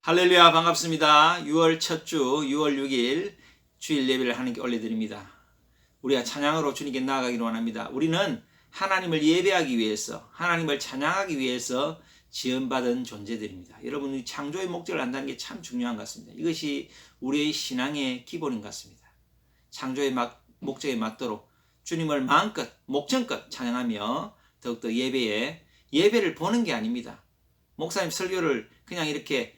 할렐루야, 반갑습니다. 6월 첫 주 6월 6일 주일 예배를 하나님께 올려드립니다. 우리가 찬양으로 주님께 나아가기를 원합니다. 우리는 하나님을 예배하기 위해서, 하나님을 찬양하기 위해서 지음받은 존재들입니다. 여러분, 창조의 목적을 안다는 게 참 중요한 것 같습니다. 이것이 우리의 신앙의 기본인 것 같습니다. 창조의 목적에 맞도록 주님을 마음껏 목전껏 찬양하며 더욱더 예배를 보는 게 아닙니다. 목사님 설교를 그냥 이렇게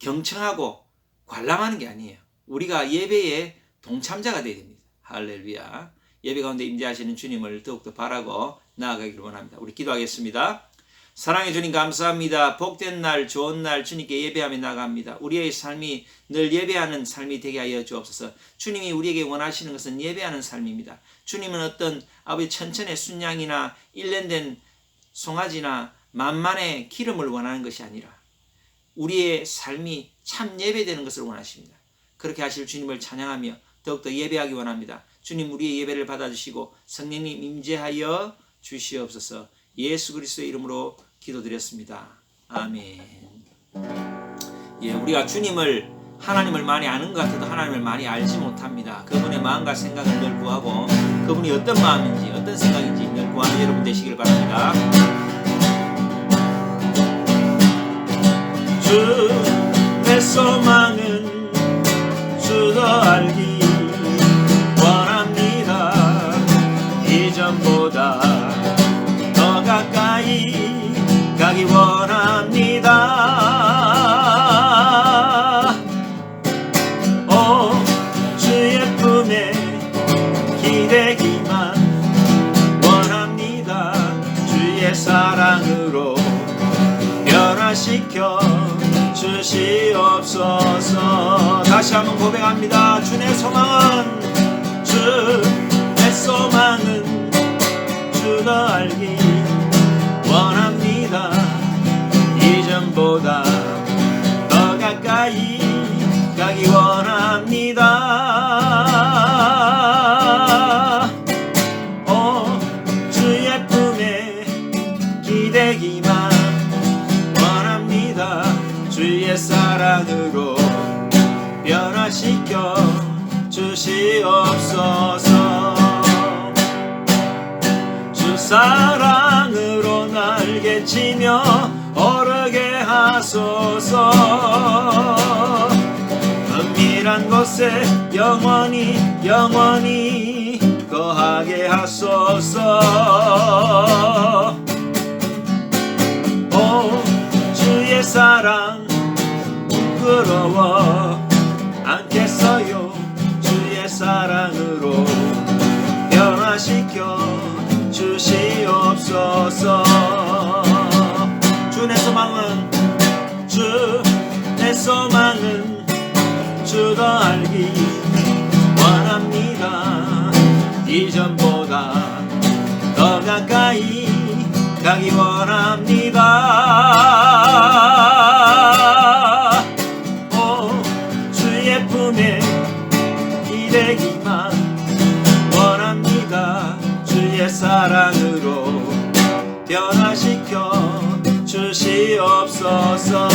경청하고 관람하는 게 아니에요. 우리가 예배에 동참자가 되어야 됩니다. 할렐루야. 예배 가운데 임재하시는 주님을 더욱더 바라고 나아가기를 원합니다. 우리 기도하겠습니다. 사랑의 주님, 감사합니다. 복된 날, 좋은 날 주님께 예배하며 나아갑니다. 우리의 삶이 늘 예배하는 삶이 되게 하여 주옵소서. 주님이 우리에게 원하시는 것은 예배하는 삶입니다. 주님은 어떤 아버지 천천의 순양이나 일련된 송아지나 만만의 기름을 원하는 것이 아니라 우리의 삶이 참 예배되는 것을 원하십니다. 그렇게 하실 주님을 찬양하며 더욱더 예배하기 원합니다. 주님, 우리의 예배를 받아주시고 성령님 임재하여 주시옵소서. 예수 그리스도의 이름으로 기도드렸습니다. 아멘. 우리가 하나님을 많이 아는 것 같아도 하나님을 많이 알지 못합니다. 그분의 마음과 생각을 늘 구하고 그분이 어떤 마음인지 어떤 생각인지 늘 구하는 여러분 되시길 바랍니다. 주 내 소망은 주도 알기 원합니다. 이전보다 더 가까이 가기 원합니다. 오 주의 품에 기대기만 원합니다. 주의 사랑으로 변화시켜 주시옵소서. 다시 한번 고백합니다. 주 내 소망은 주도 알기 원합니다. 이전보다 더 가까이 가기 원합니다. 오 주의 품에 기대기만 원합니다. 주의 사랑으로 변화시켜 주시옵소서. 주 사랑으로 날개치며 오르게 하소서. 은밀한 곳에 영원히 거하게 하소서. 오 주의 사랑 부끄러워 않겠어요. 주의 사랑으로 변화시켜 주시옵소서. 주 내 소망은 주도 알기 원합니다. 이전보다 더 가까이 가기 원합니다. 오 주의 품에 기대기만 원합니다. 주의 사랑으로 변화시켜 주시옵소서.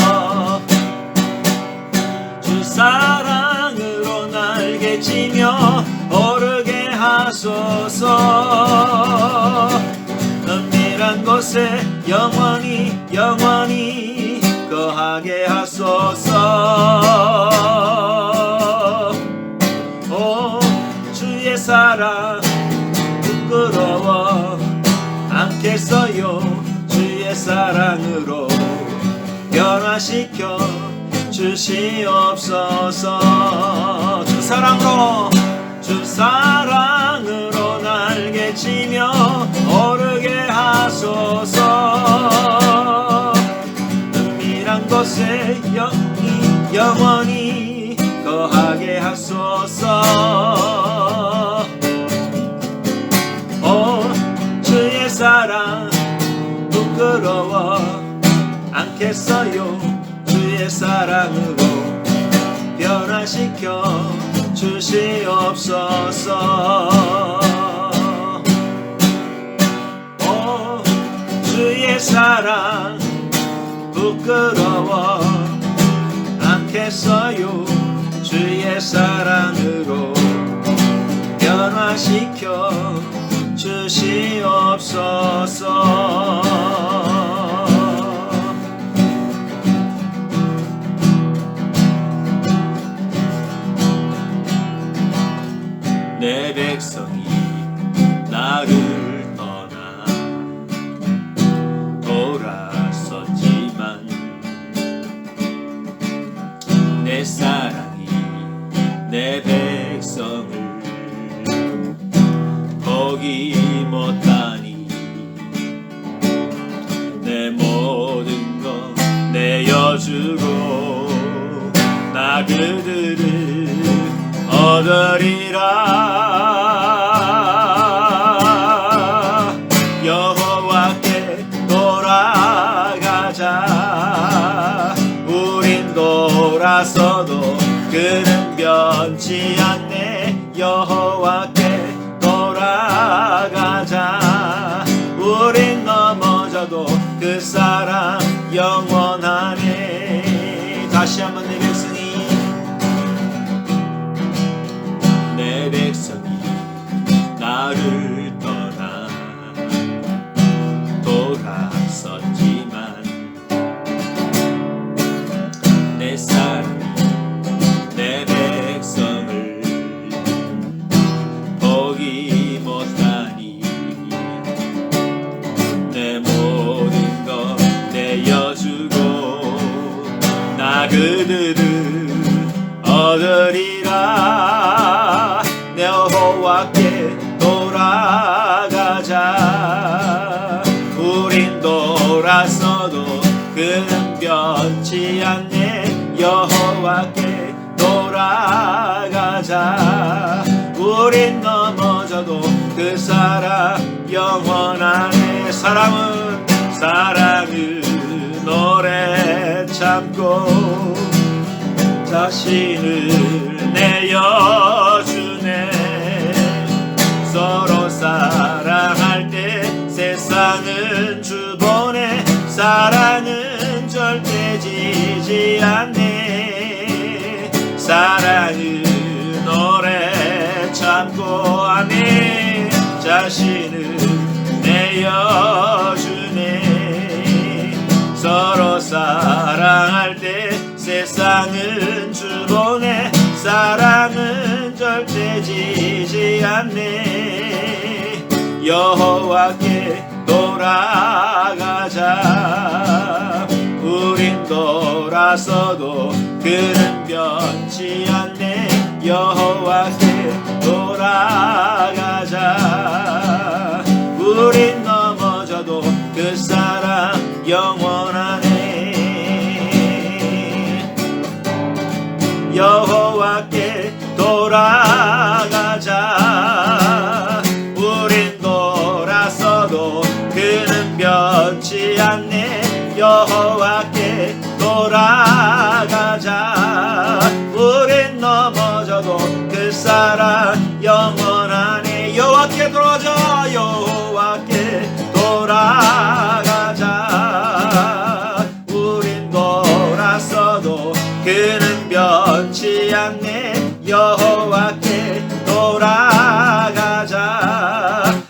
주 사랑으로 날개치며 오르게 하소서. 은밀한 곳에 영원히 거하게 하소서. 오 주의 사랑 부끄러워 않겠어요. 주의 사랑으로 변화시켜 주시옵소서. 주 사랑으로 날개치며 오르게 하소서. 은밀한 곳에 영원히 거하게 하소서. 오 주의 사랑 부끄러워 않겠어요. 주의 사랑으로 변화시켜 주시옵소서. 오 주의 사랑 부끄러워 모르겠어요. 주의 사랑으로 변화시켜 주시옵소서. 내 백성이 나를 떠나 돌아섰지만 내 사랑이 내 백성을 포기 못하니 내 모든 것 내어주고 나 그들을 얻으리라. 여호와께 돌아가자. 우린 돌아서도 그는 변치 않네. 여호와께 돌아가자. 우린 넘어져도 그 사랑 영원하네. 다시 한번 내 백성이 나를 떠나 돌아섰지만 내 사랑이 내 백성을 포기 못하니 내 모든 것 내어주고 나 그들을 얻으리라. 여호와께 돌아가자. 우린 돌아서도 그는 변치 않네. 여호와께 돌아가자. 우린 넘어져도 그 사랑 영원하네. 사랑은 오래 참고 자신을 내어주네. 서로 사랑할 때 세상은 주보네. 사랑은 절대 지지 않네. 사랑은 오래 참고 안에 자신을 내어주네. 서로 사랑할 때 세상은 주보네. 사랑은 절대 지지 않네. 여호와께 돌아가자. 우린 돌아서도 그는 변치 않네. 여호와께 돌아가자. 우린 넘어져도 그 사랑 영원하네. 여호와께 돌아가자. 우린 돌아서도 그는 변치 않네. 여호와께 돌아가자. 우린 넘어져도 그 사랑 영원하네. 여호와께 돌아가자. 여호와께 돌아가자. 우린 돌아서도 그는 변치 않네. 여호와께 돌아가자.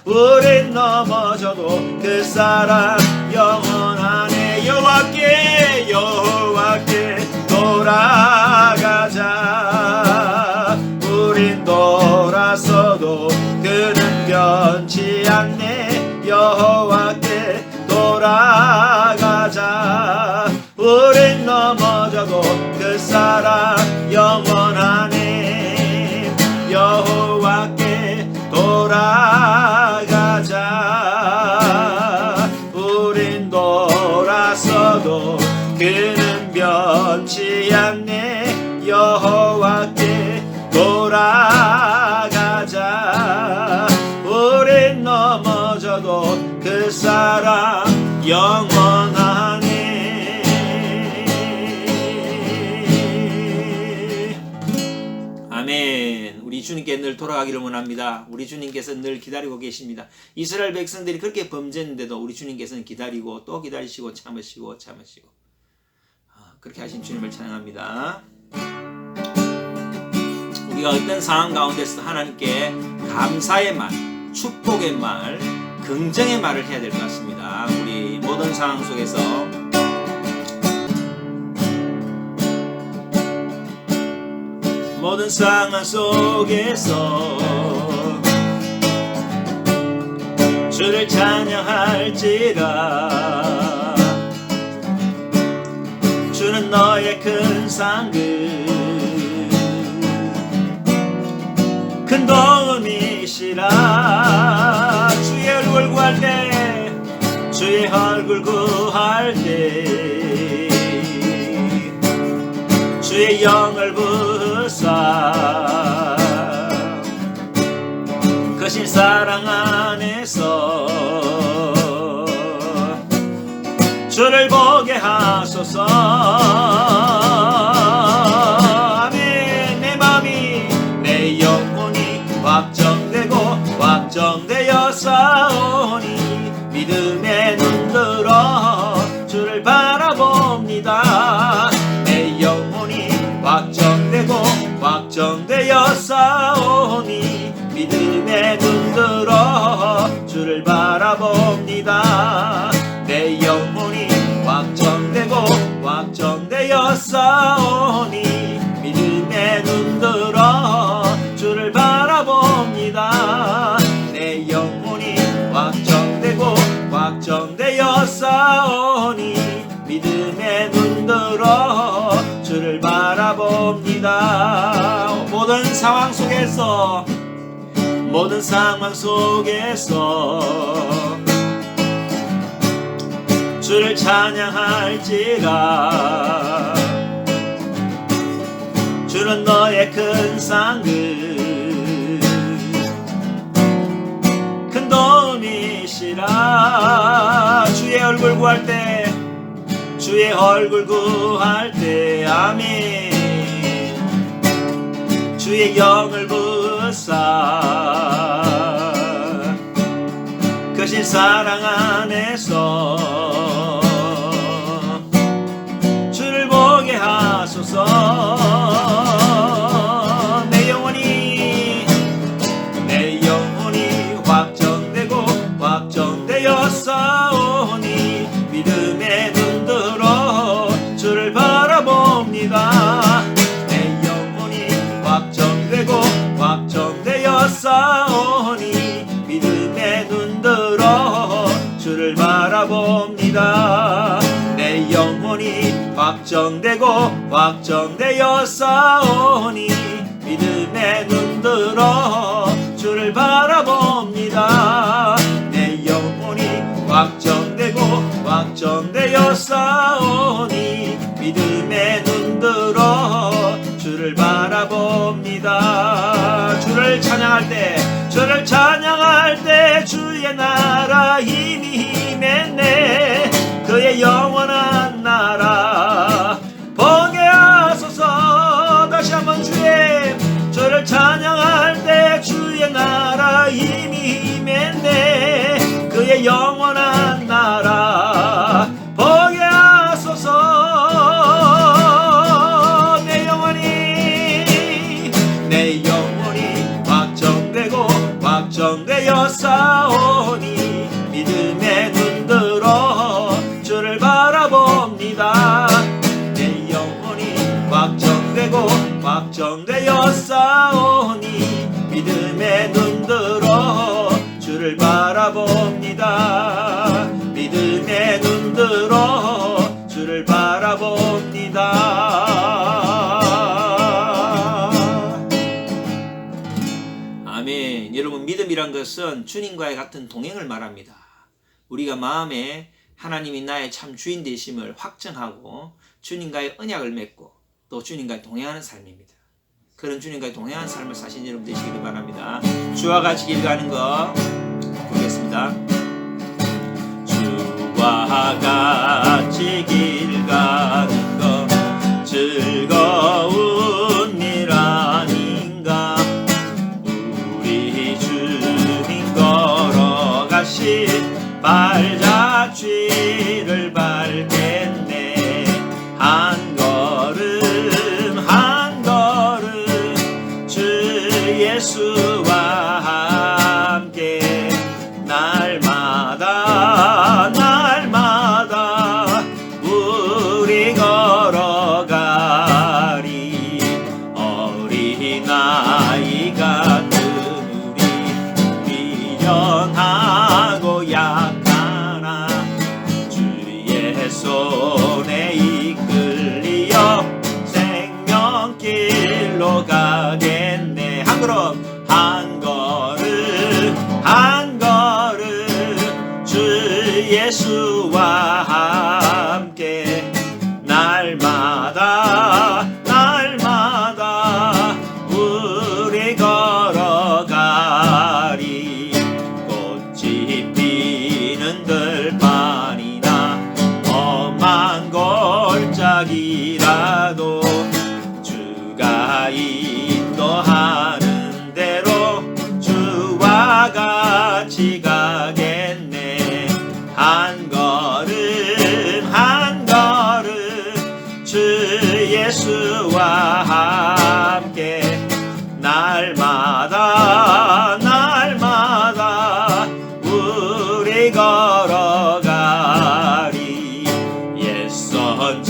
우린 넘어져도 그 사랑 영원하네. 여호와께 돌아가자. 우린 돌아서도 그는 변치 않네. 여호와께 돌아가자. 우린 넘어져도 그 사랑 영원하네. 여호와께 돌아가자. 우린 돌아서도 그는 변치 않네. 여호와께 돌아가자. 우린 넘어져도 그 사랑 영원하네. 아멘. 우리 주님께 늘 돌아가기를 원합니다. 우리 주님께서 늘 기다리고 계십니다. 이스라엘 백성들이 그렇게 범죄했는데도 우리 주님께서는 기다리고 또 기다리시고 참으시고 그렇게 하신 주님을 찬양합니다. 우리가 어떤 상황 가운데서도 하나님께 감사의 말, 축복의 말, 긍정의 말을 해야 될 것 같습니다. 우리 모든 상황 속에서 모든 상황 속에서 주를 찬양할지라. 주는 너의 큰 상급 큰 도움이시라. 주의 얼굴 구할 때 주의 얼굴 구할 때 주의 영을 부사 크신 사랑 안에서 주를 보게 하소서. 아멘. 내 마음이 내 영혼이 확정되고 확정되어 싸우니 믿음의 눈 들어 주를 바라봅니다. 내 영혼이 확정되고 확정되어 싸우니 믿음의 눈 들어 주를 바라봅니다. 내 영혼이 확정되고 확정되어 싸우니 믿음의 눈 들어 주를 바라봅니다. 내 영혼이 확정되고 확정되어 싸우니 믿음의 눈 들어 주를 바라봅니다. 모든 상황 속에서 모든 상황 속에서 주를 찬양할지라. 주는 너의 큰 상급 큰 도움이시라. 주의 얼굴 구할 때 주의 얼굴 구할 때 아멘. 주의 영을 부사 크신 사랑 안에서 주를 보게 하소서. 내 영혼이 확정되고 확정되어 싸우니 믿음의 눈 들어 주를 바라봅니다. 내 영혼이 확정되고 확정되어 싸우니 믿음의 눈 들어 주를 바라봅니다. 내 영혼이 확정되고 확정되어 싸우니 믿음의 눈 들어 주를 바라봅니다. 내 영혼이 확정되고 확정되어 싸우니 믿음의 눈 들어 주를 바라봅니다. 주를 찬양할 때 주의 나라 힘이 임했네. 그의 영원한 나라 보게 하소서. 다시 한번 주를 찬양할 때 주의 나라 힘이 임했네. 그의 영원한 나라 보게 하소서. 내 영혼이 확정되고 확정되어 싸우니 믿음의 눈 들어 주를 바라봅니다. 내 영혼이 확정되고 확정되어 싸우니 믿음의 눈 들어 주를 바라봅니다. 믿음의 눈 들어 주를 바라봅니다. 아멘. 여러분, 믿음이란 것은 주님과의 같은 동행을 말합니다. 우리가 마음에 하나님이 나의 참 주인 되심을 확정하고 주님과의 언약을 맺고 또 주님과 동행하는 삶입니다. 그런 주님과 동행하는 삶을 사신 여러분 되시기를 바랍니다. 주와 같이 길 가는 거 보겠습니다. 주와 같이 길 가는 거 즐거운 일 아닌가. 우리 주님 걸어가신 발자취를 밟겠네. 한 걸음 한 걸음 주 예수와 함께 날마다 날마다 우리 걸어가리. 어린아이 같은 우리 미련하고 약하나 주의 손에 이끌리어 생명길로 가겠네. 한 걸음 한 걸음 한 걸음 주 예수와 함께 날마다 날마다 우리 걸어가리. 꽃이 피는 들판이나 험한 골짜기라도 주가 인도하는 대로 주와 같이 가겠네. 한 걸음 한 걸음 주 예수와 함께 날마다 날마다 우리 걸어가리. 옛 선지자의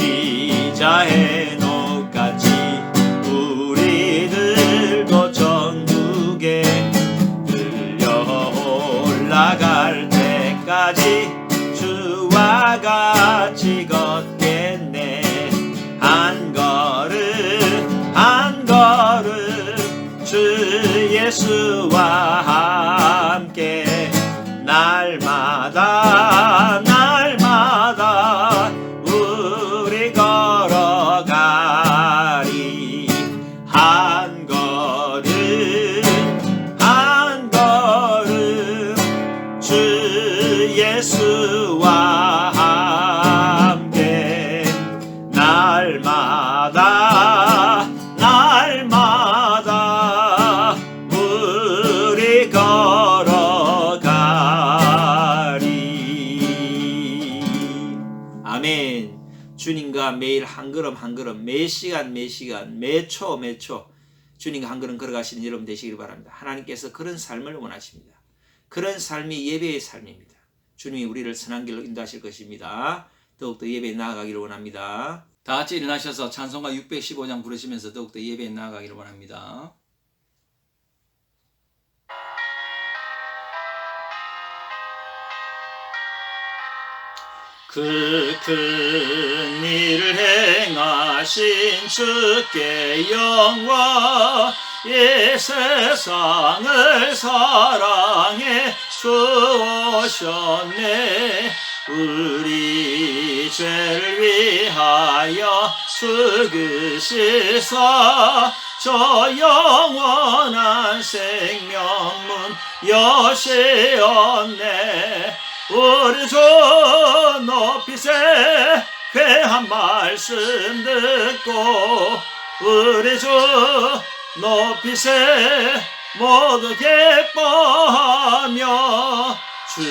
녹같이 우리들도 천국에 들려 올라갈 때까지 주와 같이 걷겠네. 한 걸음 한 걸음 주 예수와 함께 날마다 날마다 우리 걸어가리. 한 걸음 한 걸음 주 예수와 함께 날마다 날마다 우리 걸어가리. 아멘. 주님과 매일 한 걸음 한 걸음, 매 시간 매 시간, 매 초 매 초 주님과 한 걸음 걸어가시는 여러분 되시길 바랍니다. 하나님께서 그런 삶을 원하십니다. 그런 삶이 예배의 삶입니다. 주님이 우리를 선한 길로 인도하실 것입니다. 더욱더 예배에 나아가기를 원합니다. 다 같이 일어나셔서 찬송가 615장 부르시면서 더욱더 예배에 나아가기를 원합니다. 그 큰 일을 행하신 주께 영광. 이 세상을 사랑해 주오셨네. 우리 죄를 위하여 죽으시사 저 영원한 생명문 여시었네. 우리 주 높이세 귀한 말씀 듣고 우리 주 높이세 모두 기뻐하며 주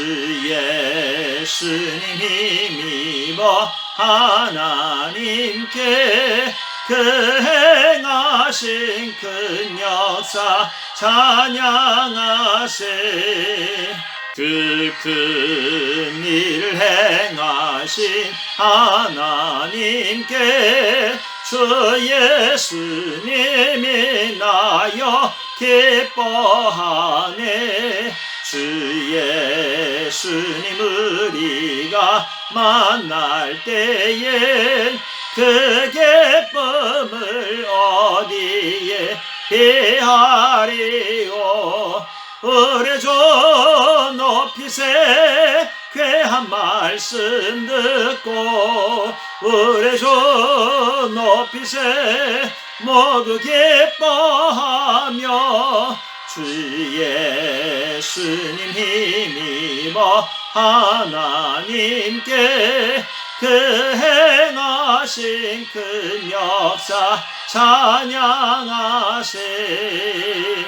예수님 힘입어 하나님께 그 행하신 큰 역사 찬양하세. 그 큰 일을 행하신 하나님께 주 예수님이 나여 기뻐하네. 주 예수님 우리가 만날 때에 그 기쁨을 어디에 비하리오. 우리 주 높이세 귀한 말씀 듣고 우리 주 높이세 모두 기뻐하며 주 예수님 힘입어 하나님께 그 행하신 큰 역사 찬양하세.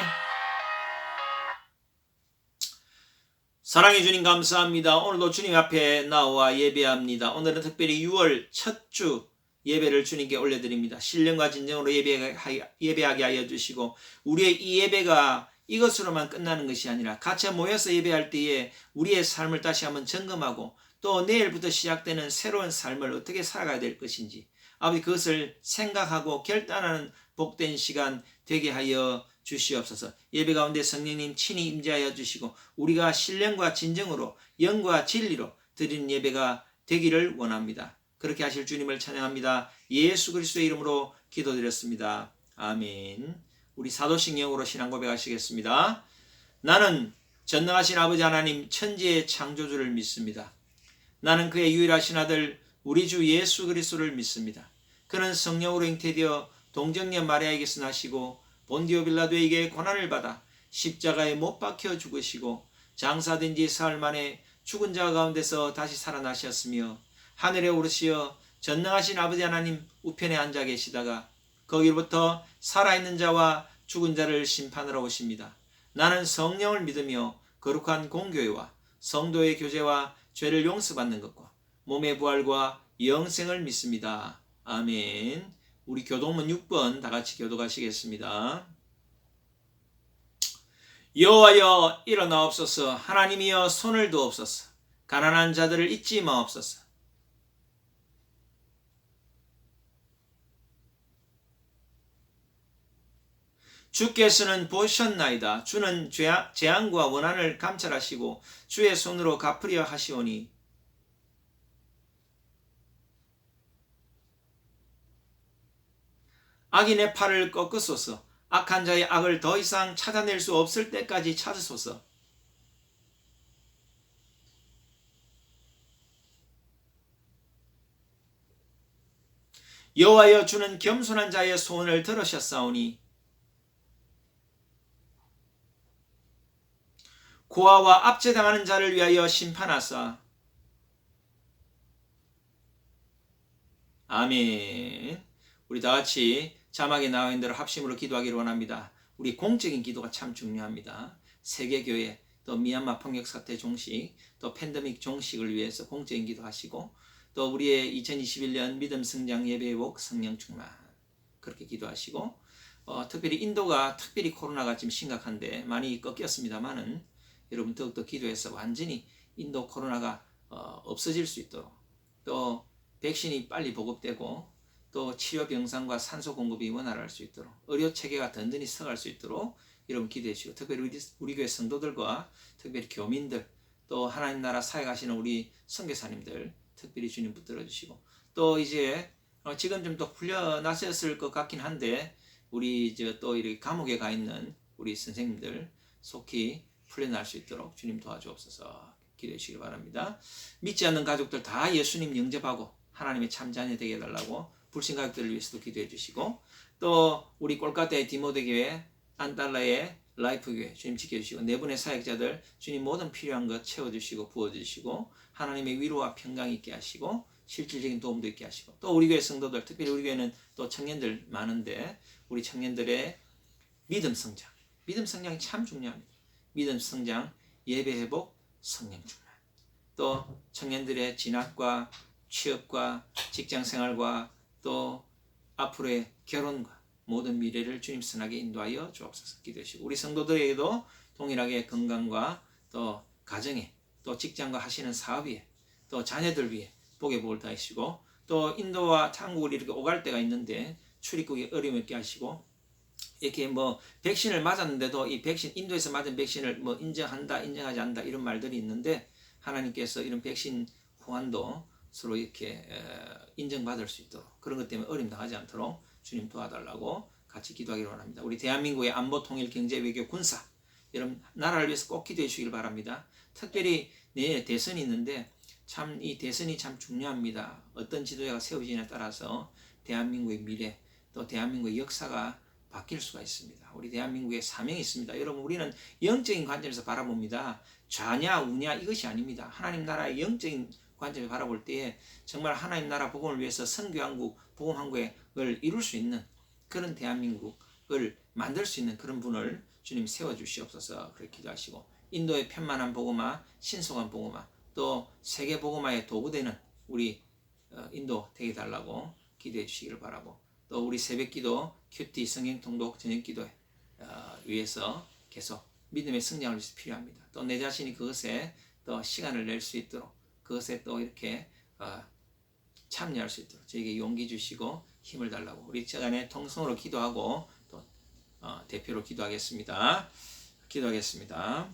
사랑해 주님 감사합니다. 오늘도 주님 앞에 나와 예배합니다. 오늘은 특별히 6월 첫 주 예배를 주님께 올려드립니다. 신령과 진정으로 예배하게 하여 주시고 우리의 이 예배가 이것으로만 끝나는 것이 아니라 같이 모여서 예배할 때에 우리의 삶을 다시 한번 점검하고 또 내일부터 시작되는 새로운 삶을 어떻게 살아가야 될 것인지 아버지 그것을 생각하고 결단하는 복된 시간 되게 하여 주시옵소서. 예배 가운데 성령님 친히 임재하여 주시고 우리가 신령과 진정으로 영과 진리로 드리는 예배가 되기를 원합니다. 그렇게 하실 주님을 찬양합니다. 예수 그리스도의 이름으로 기도드렸습니다. 아멘. 우리 사도식 영으로 신앙 고백하시겠습니다. 나는 전능하신 아버지 하나님 천지의 창조주를 믿습니다. 나는 그의 유일하신 아들 우리 주 예수 그리스도를 믿습니다. 그는 성령으로 잉태되어 동정녀 마리아에게서 나시고 본디오 빌라도에게 고난을 받아 십자가에 못 박혀 죽으시고 장사된 지 사흘 만에 죽은 자 가운데서 다시 살아나셨으며 하늘에 오르시어 전능하신 아버지 하나님 우편에 앉아 계시다가 거기로부터 살아있는 자와 죽은 자를 심판하러 오십니다. 나는 성령을 믿으며 거룩한 공교회와 성도의 교제와 죄를 용서받는 것과 몸의 부활과 영생을 믿습니다. 아멘. 우리 교동문 6번 다 같이 교독하시겠습니다. 여호와여 일어나옵소서. 하나님이여 손을 두옵소서. 가난한 자들을 잊지 마옵소서. 주께서는 보셨나이다. 주는 재앙과 원한을 감찰하시고 주의 손으로 갚으려 하시오니 악인의 팔을 꺾으소서. 악한 자의 악을 더 이상 찾아낼 수 없을 때까지 찾으소서. 여호와여 주는 겸손한 자의 소원을 들으셨사오니 고아와 압제당하는 자를 위하여 심판하사. 아멘. 우리 다 같이 자막에 나와 있는 대로 합심으로 기도하기를 원합니다. 우리 공적인 기도가 참 중요합니다. 세계교회, 또 미얀마 폭력사태 종식, 또 팬데믹 종식을 위해서 공적인 기도하시고 또 우리의 2021년 믿음 성장 예배회복 성령 충만 그렇게 기도하시고 특별히 인도가 특별히 코로나가 지금 심각한데 많이 꺾였습니다만은 여러분 더욱더 기도해서 완전히 인도 코로나가 없어질 수 있도록 또 백신이 빨리 보급되고 또 치료 병상과 산소 공급이 원활할 수 있도록 의료 체계가 든든히 서갈 수 있도록 여러분 기도해 주시고 특별히 우리 교회 성도들과 특별히 교민들 또 하나님 나라 사역하시는 우리 선교사님들 특별히 주님 붙들어 주시고 또 이제 지금 좀 더 풀려나셨을 것 같긴 한데 우리 또 이렇게 감옥에 가 있는 우리 선생님들 속히 풀려날 수 있도록 주님 도와주옵소서. 기도해 주시기 바랍니다. 믿지 않는 가족들 다 예수님 영접하고 하나님의 참 자녀 되게 해달라고 불신 가족들을 위해서도 기도해 주시고 또 우리 꼴가떼의 디모데 교회 안달라의 라이프 교회 주님 지켜주시고 네 분의 사역자들 주님 모든 필요한 것 채워주시고 부어주시고 하나님의 위로와 평강이 있게 하시고 실질적인 도움도 있게 하시고 또 우리 교회 성도들 특별히 우리 교회는 또 청년들 많은데 우리 청년들의 믿음 성장이 참 중요합니다. 믿음 성장, 예배 회복, 성령 충만. 또 청년들의 진학과 취업과 직장 생활과 또 앞으로의 결혼과 모든 미래를 주님 선하게 인도하여 주옵소서. 기도하시고 우리 성도들에게도 동일하게 건강과 또 가정에 또 직장과 하시는 사업 위에 또 자녀들 위에 복의 복을 다하시고 또 인도와 한국을 이렇게 오갈 때가 있는데 출입국에 어려움 있게 하시고 이렇게 백신을 맞았는데도 이 백신 인도에서 맞은 백신을 인정한다 인정하지 않는다 이런 말들이 있는데 하나님께서 이런 백신 후환도 서로 이렇게 인정받을 수 있도록 그런 것 때문에 어려움 당하지 않도록 주님 도와달라고 같이 기도하기를 원합니다. 우리 대한민국의 안보 통일 경제 외교 군사 여러분 나라를 위해서 꼭 기도해 주시길 바랍니다. 특별히 내일 대선이 있는데 참 이 대선이 참 중요합니다. 어떤 지도자가 세워지냐에 따라서 대한민국의 미래 또 대한민국의 역사가 바뀔 수가 있습니다. 우리 대한민국에 사명이 있습니다. 여러분 우리는 영적인 관점에서 바라봅니다. 좌냐 우냐 이것이 아닙니다. 하나님 나라의 영적인 관점에 바라볼 때에 정말 하나님 나라 복음을 위해서 선교한국 복음한국을 이룰 수 있는 그런 대한민국을 만들 수 있는 그런 분을 주님 세워주시옵소서. 그렇게 기도하시고 인도의 편만한 복음화 신속한 복음화 또 세계 복음화의 도구되는 우리 인도 되게 달라고 기도해 주시기를 바라고, 또 우리 새벽기도 큐티 성경통독 저녁기도에 위해서 계속 믿음의 성장을 위해서 필요합니다. 또 내 자신이 그것에 또 시간을 낼 수 있도록, 그것에 또 이렇게 참여할 수 있도록 저에게 용기 주시고 힘을 달라고, 우리 시간에 통성으로 기도하고 또 대표로 기도하겠습니다. 기도하겠습니다.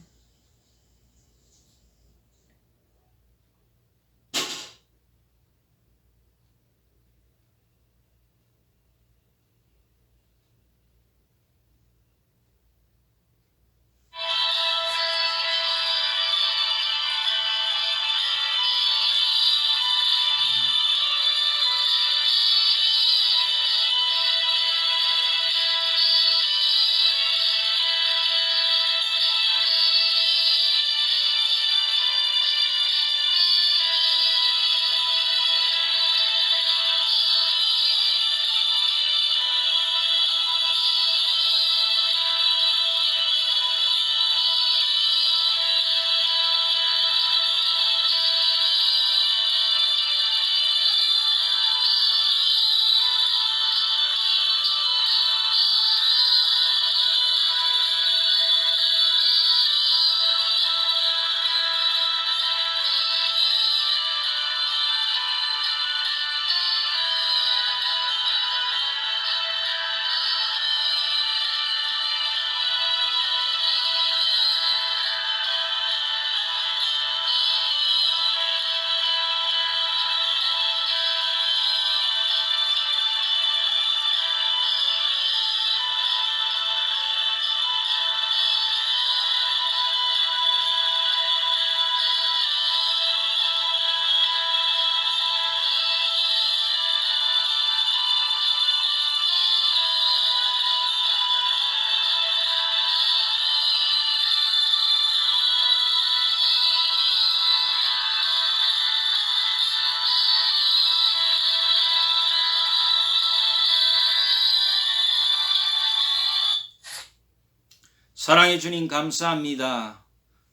사랑의 주님 감사합니다.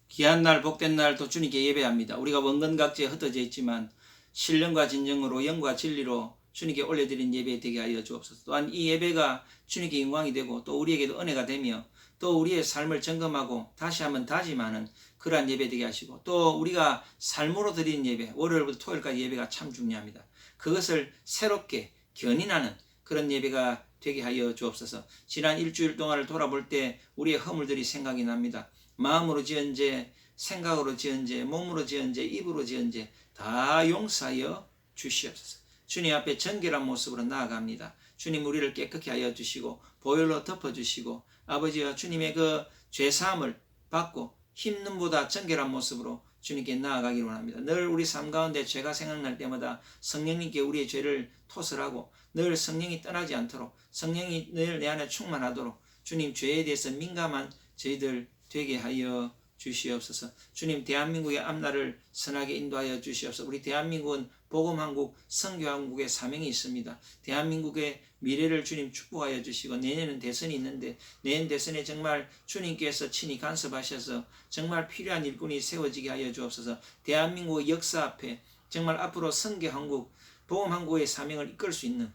귀한 날 복된 날 또 주님께 예배합니다. 우리가 원근각지에 흩어져 있지만 신령과 진정으로 영과 진리로 주님께 올려드린 예배 되게 하여 주옵소서. 또한 이 예배가 주님께 영광이 되고 또 우리에게도 은혜가 되며 또 우리의 삶을 점검하고 다시 한번 다짐하는 그러한 예배 되게 하시고, 또 우리가 삶으로 드리는 예배, 월요일부터 토요일까지 예배가 참 중요합니다. 그것을 새롭게 견인하는 그런 예배가 되게 하여 주옵소서. 지난 일주일 동안을 돌아볼 때 우리의 허물들이 생각이 납니다. 마음으로 지은 죄, 생각으로 지은 죄, 몸으로 지은 죄, 입으로 지은 죄 다 용서하여 주시옵소서. 주님 앞에 정결한 모습으로 나아갑니다. 주님 우리를 깨끗게 하여 주시고 보혈로 덮어주시고, 아버지와 주님의 그 죄사함을 받고 힘듦보다 정결한 모습으로 주님께 나아가기를 원합니다. 늘 우리 삶 가운데 죄가 생각날 때마다 성령님께 우리의 죄를 토설하고 늘 성령이 떠나지 않도록, 성령이 늘 내 안에 충만하도록 주님 죄에 대해서 민감한 저희들 되게 하여 주시옵소서. 주님 대한민국의 앞날을 선하게 인도하여 주시옵소서. 우리 대한민국은 복음한국, 선교한국의 사명이 있습니다. 대한민국의 미래를 주님 축복하여 주시고, 내년은 대선이 있는데 내년 대선에 정말 주님께서 친히 간섭하셔서 정말 필요한 일꾼이 세워지게 하여 주옵소서. 대한민국의 역사 앞에 정말 앞으로 선교한국, 복음한국의 사명을 이끌 수 있는,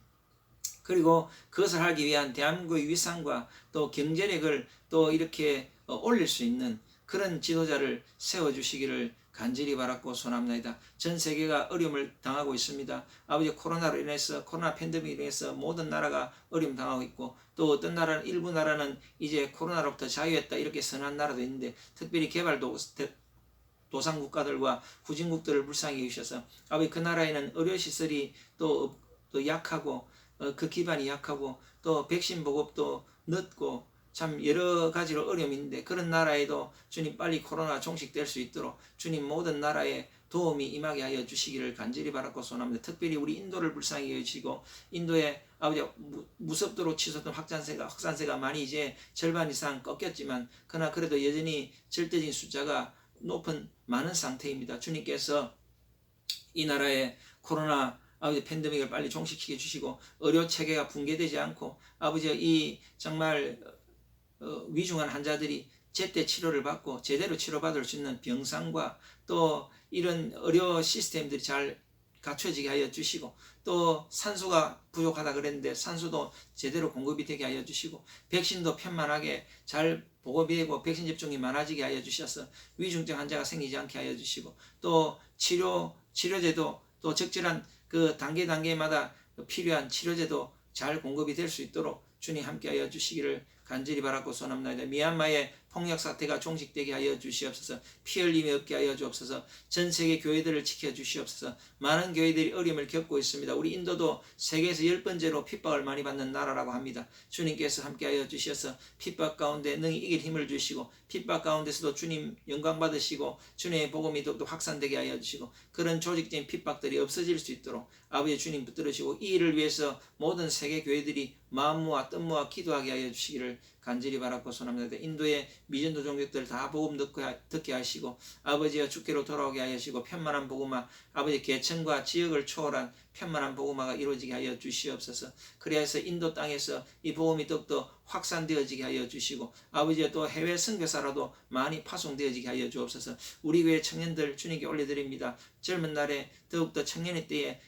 그리고 그것을 하기 위한 대한민국의 위상과 또 경제력을 또 이렇게 올릴 수 있는 그런 지도자를 세워주시기를 간절히 바랐고 소원합니다. 전 세계가 어려움을 당하고 있습니다. 아버지, 코로나로 인해서, 코로나 팬데믹으로 인해서 모든 나라가 어려움 당하고 있고, 또 어떤 나라는, 일부 나라는 이제 코로나로부터 자유했다 이렇게 선언한 나라도 있는데, 특별히 개발도상국가들과 후진국들을 불쌍히 여기셔서 아버지, 그 나라에는 의료시설이 또 약하고 그 기반이 약하고 또 백신 보급도 늦고 참 여러 가지로 어려움이 있는데, 그런 나라에도 주님 빨리 코로나 종식될 수 있도록 주님 모든 나라에 도움이 임하게 하여 주시기를 간절히 바랐고 소원합니다. 특별히 우리 인도를 불쌍히 여기시고, 인도에 아버지 무섭도록 치솟던 확산세가 많이 이제 절반 이상 꺾였지만 그러나 그래도 여전히 절대적인 숫자가 많은 상태입니다. 주님께서 이 나라의 코로나 아버지 팬데믹을 빨리 종식시켜 주시고, 의료 체계가 붕괴되지 않고 아버지 이 정말 위중한 환자들이 제때 치료를 받고 제대로 치료받을 수 있는 병상과 또 이런 의료 시스템들이 잘 갖춰지게 하여 주시고, 또 산소가 부족하다 그랬는데 산소도 제대로 공급이 되게 하여 주시고, 백신도 편만하게 잘 보급되고 백신 접종이 많아지게 하여 주셔서 위중증 환자가 생기지 않게 하여 주시고, 또 치료제도 또 적절한 그 단계마다 필요한 치료제도 잘 공급이 될 수 있도록 주님 함께하여 주시기를 간절히 바라고 소원합니다. 미얀마의 폭력 사태가 종식되게 하여 주시옵소서. 피 흘림이 없게 하여 주옵소서. 전 세계 교회들을 지켜 주시옵소서. 많은 교회들이 어려움을 겪고 있습니다. 우리 인도도 세계에서 10번째로 핍박을 많이 받는 나라라고 합니다. 주님께서 함께하여 주셔서 핍박 가운데 능히 이길 힘을 주시고, 핍박 가운데서도 주님 영광 받으시고 주님의 복음이 더욱더 확산되게 하여 주시고, 그런 조직적인 핍박들이 없어질 수 있도록 아버지 주님 붙들으시고, 이 일을 위해서 모든 세계 교회들이 마음 모아 뜻 모아 기도하게 하여 주시기를 간절히 바라고 소원합니다. 인도의 미전도 종족들 다 복음 듣게 하시고, 아버지여 주께로 돌아오게 하시고, 편만한 복음화, 아버지 계층과 지역을 초월한 편만한 복음화가 이루어지게 하여 주시옵소서. 그래서 인도 땅에서 이 복음이 더욱더 확산되어지게 하여 주시고, 아버지여 또 해외 선교사라도 많이 파송되어지게 하여 주옵소서. 우리 교회 청년들 주님께 올려드립니다. 젊은 날에 더욱더 청년의 때에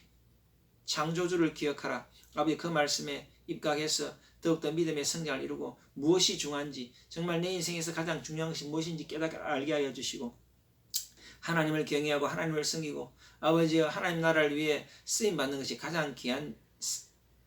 창조주를 기억하라. 아버지 그 말씀에 입각해서 더욱더 믿음의 성장을 이루고, 무엇이 중요한지, 정말 내 인생에서 가장 중요한 것이 무엇인지 깨닫게 알게 하여 주시고, 하나님을 경외하고 하나님을 섬기고 아버지여 하나님 나라를 위해 쓰임받는 것이 가장 귀한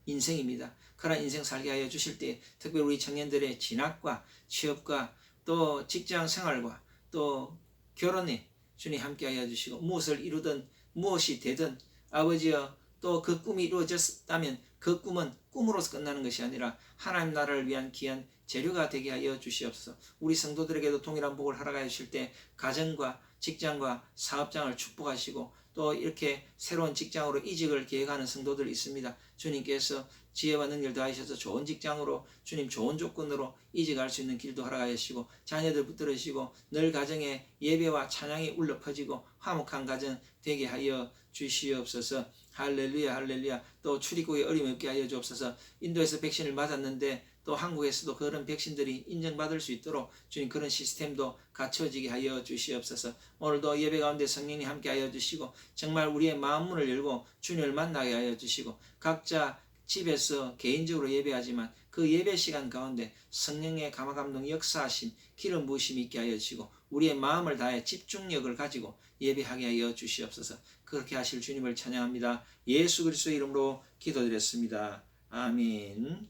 인생입니다. 그런 인생 살게 하여 주실 때 특별히 우리 청년들의 진학과 취업과 또 직장 생활과 또 결혼에 주님 함께 하여 주시고, 무엇을 이루든 무엇이 되든 아버지여 또 그 꿈이 이루어졌다면 그 꿈은 꿈으로서 끝나는 것이 아니라 하나님 나라를 위한 귀한 재료가 되게 하여 주시옵소서. 우리 성도들에게도 동일한 복을 허락하여 주실 때 가정과 직장과 사업장을 축복하시고, 또 이렇게 새로운 직장으로 이직을 계획하는 성도들 있습니다. 주님께서 지혜와 능력을 더하셔서 좋은 직장으로 주님 좋은 조건으로 이직할 수 있는 길도 허락하여 주시고, 자녀들 붙들으시고 늘 가정에 예배와 찬양이 울려 퍼지고 화목한 가정 되게 하여 주시옵소서. 할렐루야 할렐루야. 또 출입국에 어려움 없게 하여 주옵소서. 인도에서 백신을 맞았는데 또 한국에서도 그런 백신들이 인정받을 수 있도록 주님 그런 시스템도 갖춰지게 하여 주시옵소서. 오늘도 예배 가운데 성령이 함께 하여 주시고, 정말 우리의 마음문을 열고 주님을 만나게 하여 주시고, 각자 집에서 개인적으로 예배하지만 그 예배 시간 가운데 성령의 감화감동 역사하심, 기름 부으심이 있게 하여 주시고, 우리의 마음을 다해 집중력을 가지고 예배하게 하여 주시옵소서. 그렇게 하실 주님을 찬양합니다. 예수 그리스도의 이름으로 기도드렸습니다. 아멘.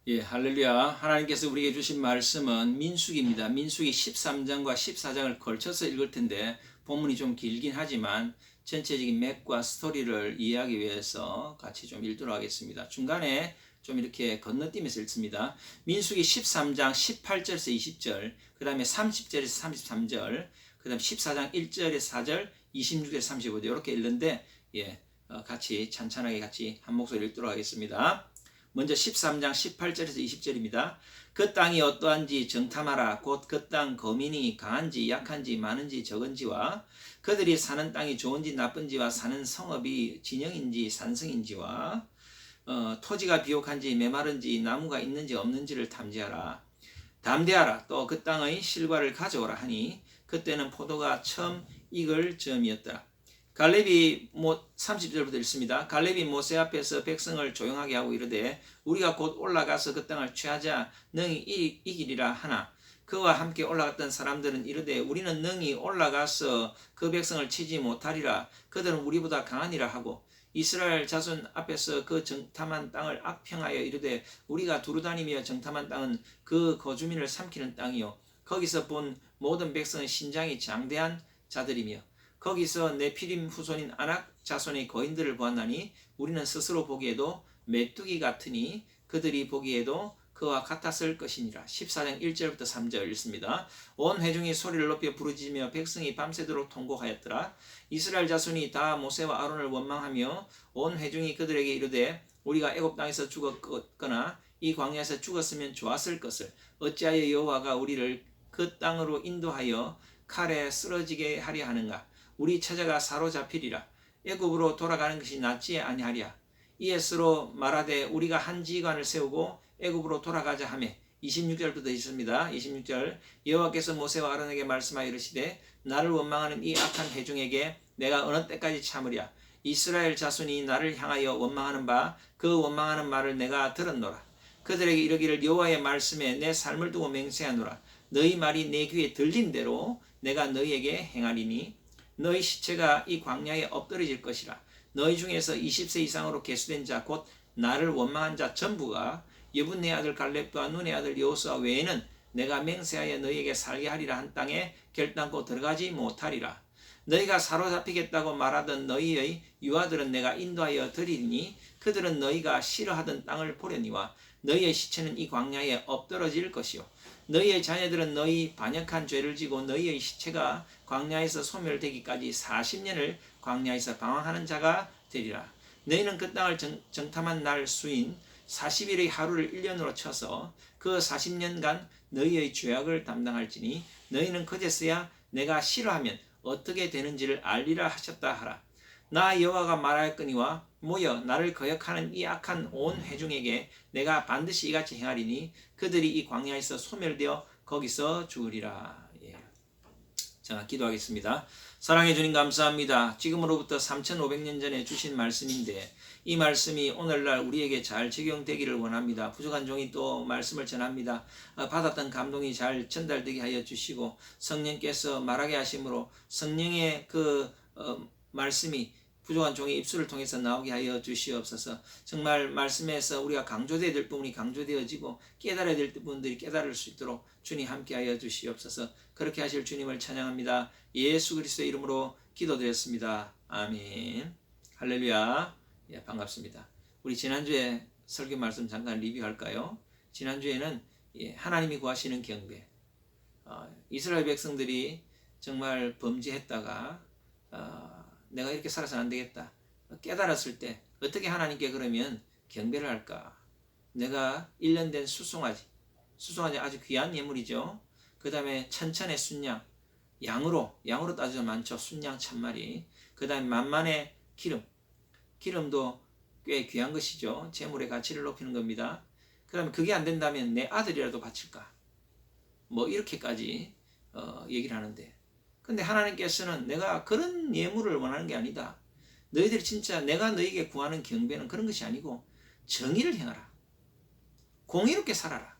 예, 할렐루야. 하나님께서 우리에게 주신 말씀은 민수기입니다. 민수기 13장과 14장을 걸쳐서 읽을 텐데 본문이 좀 길긴 하지만 전체적인 맥과 스토리를 이해하기 위해서 같이 좀 읽도록 하겠습니다. 중간에 좀 이렇게 건너뛰면서 읽습니다. 민수기 13장 18절에서 20절, 그 다음에 30절에서 33절, 그 다음에 14장 1절에서 4절, 26절에서 35절 이렇게 읽는데, 같이 찬찬하게 같이 한 목소리 읽도록 하겠습니다. 먼저 13장 18절에서 20절입니다. 그 땅이 어떠한지 정탐하라. 곧 그 땅 거민이 강한지 약한지 많은지 적은지와 그들이 사는 땅이 좋은지 나쁜지와 사는 성읍이 진영인지 산성인지와 토지가 비옥한지 메마른지 나무가 있는지 없는지를 탐지하라. 담대하라. 또 그 땅의 실과를 가져오라 하니 그때는 포도가 처음 익을 즈음이었더라. 갈렙이 30절부터 읽습니다. 갈렙이 모세 앞에서 백성을 조용하게 하고 이르되 우리가 곧 올라가서 그 땅을 취하자 능히 이기리라 하나, 그와 함께 올라갔던 사람들은 이르되 우리는 능히 올라가서 그 백성을 치지 못하리라. 그들은 우리보다 강하니라 하고, 이스라엘 자손 앞에서 그 정탐한 땅을 악평하여 이르되 우리가 두루다니며 정탐한 땅은 그 거주민을 삼키는 땅이요 거기서 본 모든 백성의 신장이 장대한 자들이며 거기서 네피림 후손인 아낙 자손의 거인들을 보았나니 우리는 스스로 보기에도 메뚜기 같으니 그들이 보기에도 그와 같았을 것이니라. 14장 1절부터 3절 읽습니다. 온 회중이 소리를 높여 부르짖으며 백성이 밤새도록 통곡하였더라. 이스라엘 자손이 다 모세와 아론을 원망하며 온 회중이 그들에게 이르되 우리가 애굽 땅에서 죽었거나 이 광야에서 죽었으면 좋았을 것을 어찌하여 여호와가 우리를 그 땅으로 인도하여 칼에 쓰러지게 하려 하는가? 우리 처자가 사로잡히리라. 애굽으로 돌아가는 것이 낫지 아니하랴. 이에 서로 말하되 우리가 한 지휘관을 세우고 애굽으로 돌아가자 하며 26절부터 있습니다. 26절 여호와께서 모세와 아론에게 말씀하여 이르시되 나를 원망하는 이 악한 회중에게 내가 어느 때까지 참으랴. 이스라엘 자손이 나를 향하여 원망하는 바 그 원망하는 말을 내가 들었노라. 그들에게 이르기를 여호와의 말씀에 내 삶을 두고 맹세하노라. 너희 말이 내 귀에 들린 대로 내가 너희에게 행하리니 너희 시체가 이 광야에 엎드러질 것이라. 너희 중에서 20세 이상으로 계수된 자 곧 나를 원망한 자 전부가 여분네 아들 갈렙과 눈의 아들 여호수아 외에는 내가 맹세하여 너희에게 살게 하리라 한 땅에 결단코 들어가지 못하리라. 너희가 사로잡히겠다고 말하던 너희의 유아들은 내가 인도하여 드리니 그들은 너희가 싫어하던 땅을 보려니와 너희의 시체는 이 광야에 엎드러질 것이요 너희의 자녀들은 너희 반역한 죄를 지고 너희의 시체가 광야에서 소멸되기까지 40년을 광야에서 방황하는 자가 되리라. 너희는 그 땅을 정탐한 날 수인 40일의 하루를 1년으로 쳐서 그 40년간 너희의 죄악을 담당할지니 너희는 그제서야 내가 싫어하면 어떻게 되는지를 알리라 하셨다 하라. 나 여호와가 말하였거니와 모여 나를 거역하는 이 악한 온 회중에게 내가 반드시 이같이 행하리니 그들이 이 광야에서 소멸되어 거기서 죽으리라. 예. 자, 기도하겠습니다. 사랑해 주님 감사합니다. 지금으로부터 3500년 전에 주신 말씀인데 이 말씀이 오늘날 우리에게 잘 적용되기를 원합니다. 부족한 종이 또 말씀을 전합니다. 받았던 감동이 잘 전달되게 하여 주시고 성령께서 말하게 하심으로 성령의 그 말씀이 부족한 종의 입술을 통해서 나오게 하여 주시옵소서. 정말 말씀에서 우리가 강조되어야 될 부분이 강조되어지고 깨달아야 될 부분들이 깨달을 수 있도록 주님 함께 하여 주시옵소서. 그렇게 하실 주님을 찬양합니다. 예수 그리스도의 이름으로 기도드렸습니다. 아멘. 할렐루야. 예, 반갑습니다. 우리 지난주에 설교 말씀 잠깐 리뷰할까요? 지난주에는 하나님이 구하시는 경배, 이스라엘 백성들이 정말 범죄했다가 내가 이렇게 살아서는 안 되겠다 깨달았을 때 어떻게 하나님께 그러면 경배를 할까? 내가 1년 된 수송아지 아주 귀한 예물이죠. 그 다음에 천천의 순양, 양으로 따지면 많죠. 순양 1000마리. 그 다음에 만만의 기름도 꽤 귀한 것이죠. 재물의 가치를 높이는 겁니다. 그 다음에 그게 안 된다면 내 아들이라도 바칠까? 뭐 이렇게까지 얘기를 하는데, 근데 하나님께서는 내가 그런 예물을 원하는 게 아니다. 너희들이 진짜 내가 너희에게 구하는 경배는 그런 것이 아니고 정의를 행하라. 공의롭게 살아라.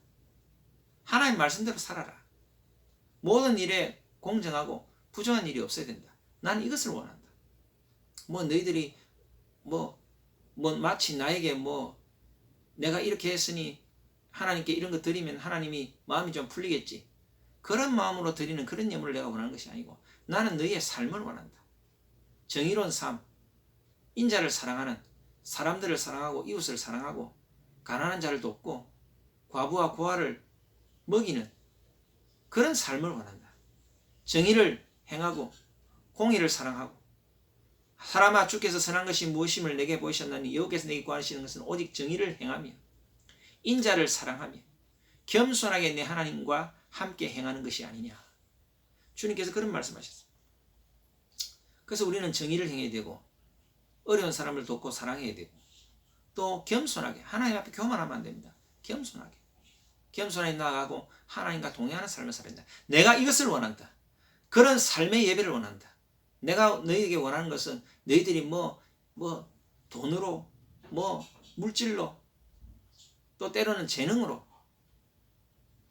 하나님 말씀대로 살아라. 모든 일에 공정하고 부정한 일이 없어야 된다. 나는 이것을 원한다. 뭐 너희들이 마치 나에게 내가 이렇게 했으니 하나님께 이런 거 드리면 하나님이 마음이 좀 풀리겠지. 그런 마음으로 드리는 그런 예물을 내가 원하는 것이 아니고 나는 너희의 삶을 원한다. 정의로운 삶, 인자를 사랑하는, 사람들을 사랑하고 이웃을 사랑하고 가난한 자를 돕고 과부와 고아를 먹이는 그런 삶을 원한다. 정의를 행하고 공의를 사랑하고 사람아 주께서 선한 것이 무엇임을 내게 보이셨나니 여호께서 내게 구하시는 것은 오직 정의를 행하며 인자를 사랑하며 겸손하게 내 하나님과 함께 행하는 것이 아니냐. 주님께서 그런 말씀하셨습니다. 그래서 우리는 정의를 행해야 되고 어려운 사람을 돕고 사랑해야 되고 또 겸손하게 하나님 앞에 교만하면 안 됩니다. 겸손하게 나아가고 하나님과 동행하는 삶을 살아야 된다. 내가 이것을 원한다. 그런 삶의 예배를 원한다. 내가 너희에게 원하는 것은 너희들이 돈으로 물질로 또 때로는 재능으로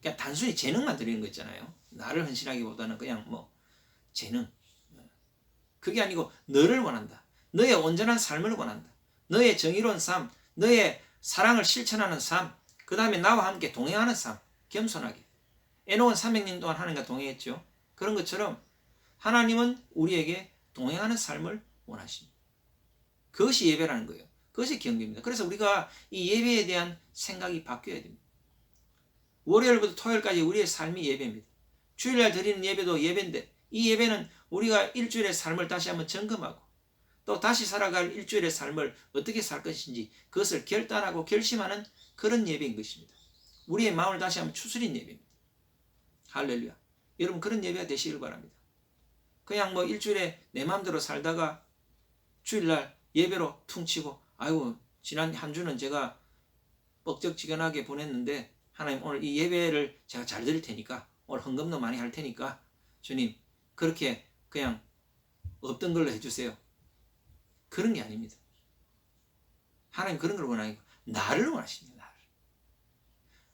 그냥 단순히 재능만 드리는 거 있잖아요. 나를 헌신하기보다는 그냥 재능. 그게 아니고 너를 원한다. 너의 온전한 삶을 원한다. 너의 정의로운 삶, 너의 사랑을 실천하는 삶, 그 다음에 나와 함께 동행하는 삶, 겸손하게. 에녹은 300년 동안 하나님과 동행했죠. 그런 것처럼 하나님은 우리에게 동행하는 삶을 원하십니다. 그것이 예배라는 거예요. 그것이 경배입니다. 그래서 우리가 이 예배에 대한 생각이 바뀌어야 됩니다. 월요일부터 토요일까지 우리의 삶이 예배입니다. 주일날 드리는 예배도 예배인데 이 예배는 우리가 일주일의 삶을 다시 한번 점검하고 또 다시 살아갈 일주일의 삶을 어떻게 살 것인지 그것을 결단하고 결심하는 그런 예배인 것입니다. 우리의 마음을 다시 한번 추스린 예배입니다. 할렐루야. 여러분 그런 예배가 되시길 바랍니다. 그냥 뭐 일주일에 내 마음대로 살다가 주일날 예배로 퉁치고, 아이고 지난 한 주는 제가 뻑적지근하게 보냈는데 하나님 오늘 이 예배를 제가 잘 드릴 테니까 오늘 헌금도 많이 할 테니까 주님 그렇게 그냥 없던 걸로 해주세요. 그런 게 아닙니다. 하나님 그런 걸 원하니까 나를 원하십니다. 나를.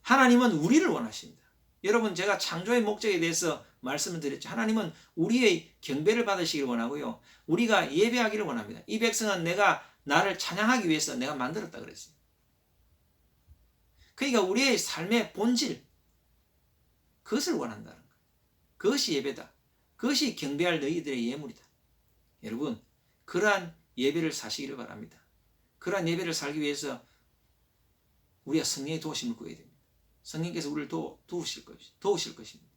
하나님은 우리를 원하십니다. 여러분 제가 창조의 목적에 대해서 말씀을 드렸죠. 하나님은 우리의 경배를 받으시기를 원하고요. 우리가 예배하기를 원합니다. 이 백성은 내가 나를 찬양하기 위해서 내가 만들었다 그랬어요. 그러니까 우리의 삶의 본질, 그것을 원한다는 거예요. 그것이 예배다. 그것이 경배할 너희들의 예물이다. 여러분 그러한 예배를 사시기를 바랍니다. 그러한 예배를 살기 위해서 우리가 성령의 도우심을 구해야 됩니다. 성령께서 우리를 도우실 것입니다.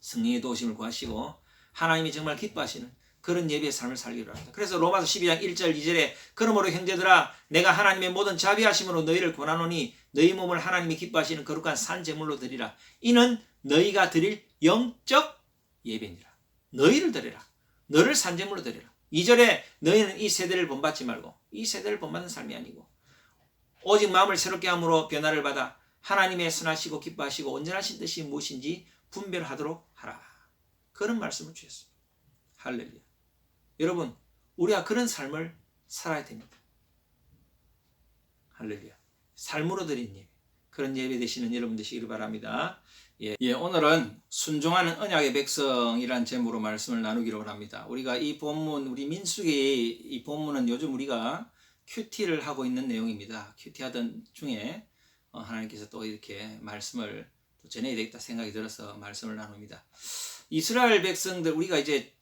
성령의 도우심을 구하시고 하나님이 정말 기뻐하시는 그런 예배의 삶을 살기로 합니다. 그래서 로마서 12장 1절 2절에 그러므로 형제들아 내가 하나님의 모든 자비하심으로 너희를 권하노니 너희 몸을 하나님이 기뻐하시는 거룩한 산 제물로 드리라. 이는 너희가 드릴 영적 예배니라. 너희를 드리라. 너를 산 제물로 드리라. 2절에 너희는 이 세대를 본받지 말고, 이 세대를 본받는 삶이 아니고 오직 마음을 새롭게 함으로 변화를 받아 하나님의 선하시고 기뻐하시고 온전하신 뜻이 무엇인지 분별하도록 하라. 그런 말씀을 주셨습니다. 할렐루야. 여러분 우리가 그런 삶을 살아야 됩니다. 할렐루야. 삶으로 드린 예배, 그런 예배 되시는 여러분 되시기를 바랍니다. 오늘은 순종하는 언약의 백성이란 제목으로 말씀을 나누기로 합니다. 우리가 이 본문, 우리 민수기 이 본문은 요즘 우리가 큐티를 하고 있는 내용입니다. 큐티 하던 중에 하나님께서 또 이렇게 말씀을 또 전해야 되겠다 생각이 들어서 말씀을 나눕니다. 이스라엘 백성들, 우리가 이제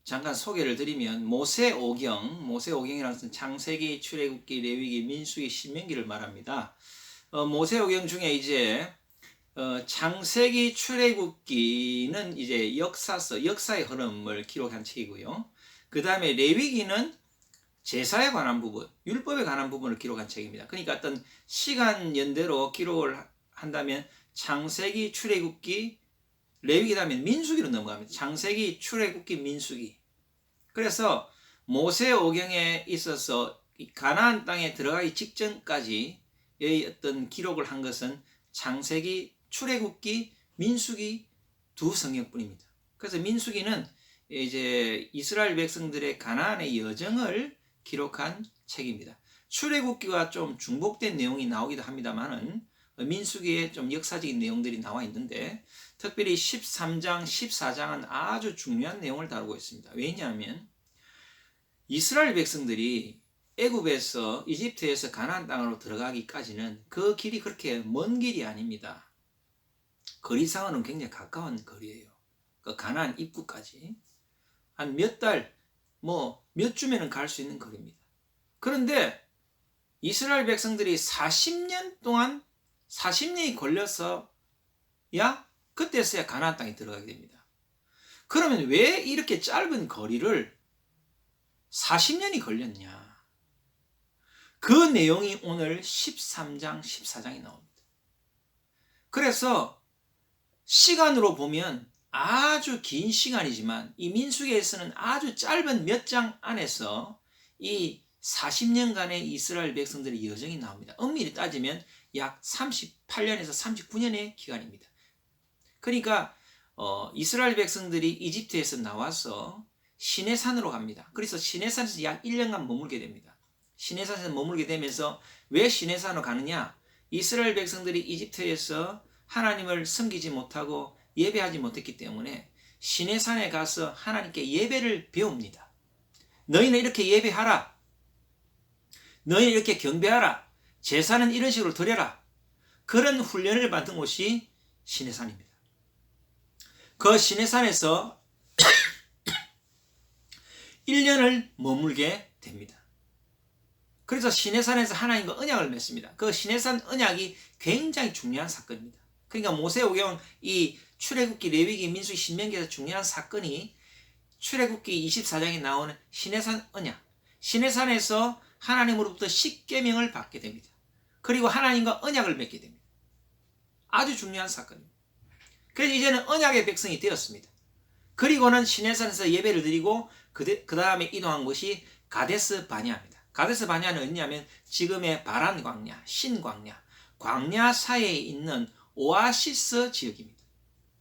잠깐 소개를 드리면 모세오경이라는 것은 창세기, 출애굽기, 레위기, 민수기, 신명기를 말합니다. 모세오경 중에 이제 창세기, 출애굽기는 이제 역사의 흐름을 기록한 책이고요. 그 다음에 레위기는 제사에 관한 부분, 율법에 관한 부분을 기록한 책입니다. 그러니까 어떤 시간 연대로 기록을 한다면 창세기, 출애굽기, 레위기 다음에 민수기로 넘어갑니다. 창세기, 출애굽기, 민수기. 그래서 모세오경에 있어서 가나안 땅에 들어가기 직전까지의 어떤 기록을 한 것은 창세기, 출애굽기, 민수기 두 성경뿐입니다. 그래서 민수기는 이제 이스라엘 백성들의 가나안의 여정을 기록한 책입니다. 출애굽기와 좀 중복된 내용이 나오기도 합니다만은 민수기에 좀 역사적인 내용들이 나와 있는데 특별히 13장, 14장은 아주 중요한 내용을 다루고 있습니다. 왜냐하면 이스라엘 백성들이 애굽에서 이집트에서 가나안 땅으로 들어가기까지는 그 길이 그렇게 먼 길이 아닙니다. 거리상으로는 굉장히 가까운 거리예요. 그 가나안 입구까지 한 몇 달, 몇 주면은 갈 수 있는 거리입니다. 그런데 이스라엘 백성들이 40년이 걸려서야 그때서야 가나안 땅에 들어가게 됩니다. 그러면 왜 이렇게 짧은 거리를 40년이 걸렸냐? 그 내용이 오늘 13장, 14장에 나옵니다. 그래서 시간으로 보면 아주 긴 시간이지만 이 민수기에서는 아주 짧은 몇 장 안에서 이 40년간의 이스라엘 백성들의 여정이 나옵니다. 엄밀히 따지면 약 38년에서 39년의 기간입니다. 그러니까 이스라엘 백성들이 이집트에서 나와서 시내산으로 갑니다. 그래서 시내산에서 약 1년간 머물게 됩니다. 시내산에서 머물게 되면서 왜 시내산으로 가느냐? 이스라엘 백성들이 이집트에서 하나님을 섬기지 못하고 예배하지 못했기 때문에 시내산에 가서 하나님께 예배를 배웁니다. 너희는 이렇게 예배하라. 너희는 이렇게 경배하라. 제사는 이런 식으로 드려라. 그런 훈련을 받은 곳이 시내산입니다. 그 시내산에서 1년을 머물게 됩니다. 그래서 시내산에서 하나님과 언약을 맺습니다. 그 시내산 언약이 굉장히 중요한 사건입니다. 그러니까 모세오경 이 출애굽기, 레위기, 민수기, 신명기에서 중요한 사건이 출애굽기 24장에 나오는 시내산 언약. 시내산에서 하나님으로부터 십계명을 받게 됩니다. 그리고 하나님과 언약을 맺게 됩니다. 아주 중요한 사건입니다. 그래서 이제는 언약의 백성이 되었습니다. 그리고는 시내산에서 예배를 드리고 그 다음에 이동한 곳이 가데스 바냐입니다. 가데스 바냐는 어디냐면 지금의 바란 광야, 신 광야, 광야 사이에 있는 오아시스 지역입니다.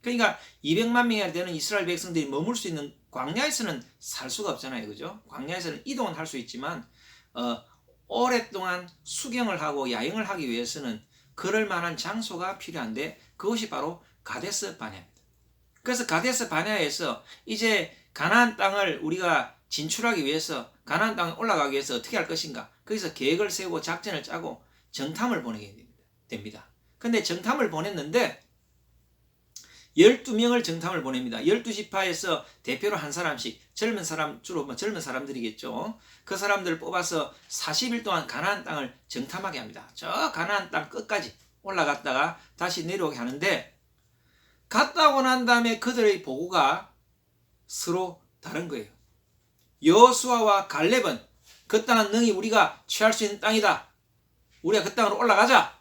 그러니까 200만 명이 되는 이스라엘 백성들이 머물 수 있는 광야에서는 살 수가 없잖아요. 그죠? 광야에서는 이동은 할 수 있지만 오랫동안 수경을 하고 야영을 하기 위해서는 그럴 만한 장소가 필요한데 그것이 바로 가데스 바냐입니다. 그래서 가데스 바냐에서 이제 가나안 땅을 우리가 진출하기 위해서 가나안 땅에 올라가기 위해서 어떻게 할 것인가? 거기서 계획을 세우고 작전을 짜고 정탐을 보내게 됩니다. 근데 정탐을 보냈는데 12명을 정탐을 보냅니다. 12지파에서 대표로 한 사람씩 젊은 사람, 주로 젊은 사람들이겠죠. 그 사람들을 뽑아서 40일 동안 가나안 땅을 정탐하게 합니다. 저 가나안 땅 끝까지 올라갔다가 다시 내려오게 하는데 갔다 오고 난 다음에 그들의 보고가 서로 다른 거예요. 여호수아와 갈렙은 그 땅은 능히 우리가 취할 수 있는 땅이다. 우리가 그 땅으로 올라가자.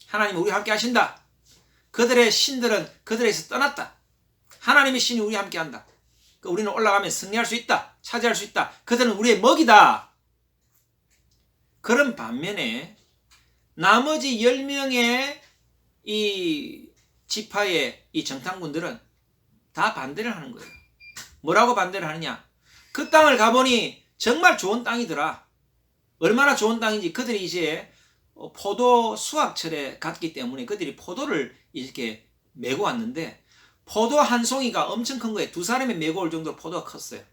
하나님은 우리와 함께 하신다. 그들의 신들은 그들에서 떠났다. 하나님의 신이 우리와 함께 한다. 우리는 올라가면 승리할 수 있다. 차지할 수 있다. 그들은 우리의 먹이다. 그런 반면에 나머지 10명의 이 지파의 이 정탐군들은 다 반대를 하는 거예요. 뭐라고 반대를 하느냐? 그 땅을 가보니 정말 좋은 땅이더라. 얼마나 좋은 땅인지 그들이 이제 포도 수확철에 갔기 때문에 그들이 포도를 이렇게 메고 왔는데 포도 한 송이가 엄청 큰 거예요. 두 사람이 메고 올 정도로 포도가 컸어요.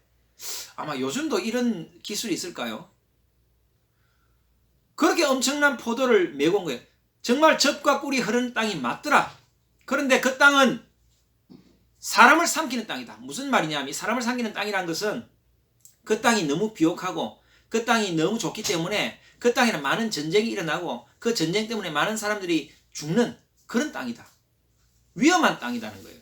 아마 요즘도 이런 기술이 있을까요? 그렇게 엄청난 포도를 메고 온 거예요. 정말 젖과 꿀이 흐르는 땅이 맞더라. 그런데 그 땅은 사람을 삼키는 땅이다. 무슨 말이냐면 사람을 삼키는 땅이라는 것은 그 땅이 너무 비옥하고 그 땅이 너무 좋기 때문에 그 땅에는 많은 전쟁이 일어나고 그 전쟁 때문에 많은 사람들이 죽는 그런 땅이다. 위험한 땅이라는 거예요.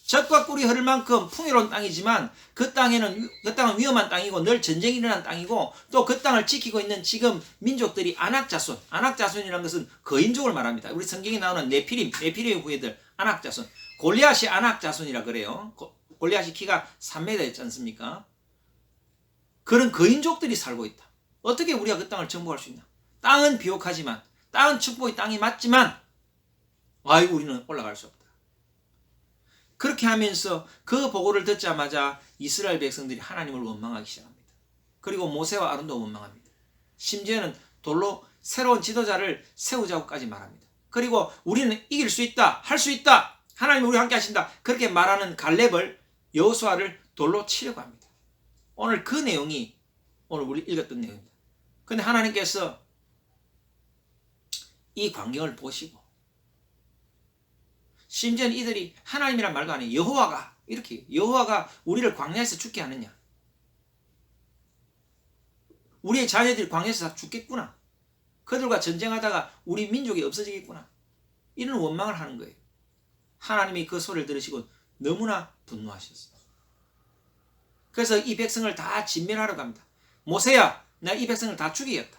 젖과 꿀이 흐를 만큼 풍요로운 땅이지만 그 땅은 위험한 땅이고 늘 전쟁이 일어난 땅이고 또 그 땅을 지키고 있는 지금 민족들이 아낙자손이라는 것은 거인족을 말합니다. 우리 성경에 나오는 네피림의 후예들 아낙자손. 골리앗이 아낙자손이라 그래요. 골리앗이 키가 3m였지 않습니까? 그런 거인족들이 살고 있다. 어떻게 우리가 그 땅을 정복할 수 있나? 땅은 비옥하지만 땅은 축복의 땅이 맞지만 아이고 우리는 올라갈 수 없다. 그렇게 하면서 그 보고를 듣자마자 이스라엘 백성들이 하나님을 원망하기 시작합니다. 그리고 모세와 아론도 원망합니다. 심지어는 돌로 새로운 지도자를 세우자고까지 말합니다. 그리고 우리는 이길 수 있다. 할 수 있다. 하나님 우리와 함께 하신다. 그렇게 말하는 갈렙을 여호수아를 돌로 치려고 합니다. 오늘 그 내용이 오늘 우리 읽었던 내용입니다. 그런데 하나님께서 이 광경을 보시고 심지어는 이들이 하나님이란 말도 안 해요. 여호와가 이렇게 여호와가 우리를 광야에서 죽게 하느냐? 우리의 자녀들이 광야에서 다 죽겠구나. 그들과 전쟁하다가 우리 민족이 없어지겠구나. 이런 원망을 하는 거예요. 하나님이 그 소리를 들으시고 너무나 분노하셨어요. 그래서 이 백성을 다 진멸하러 갑니다. 모세야, 내가 이 백성을 다 죽이겠다.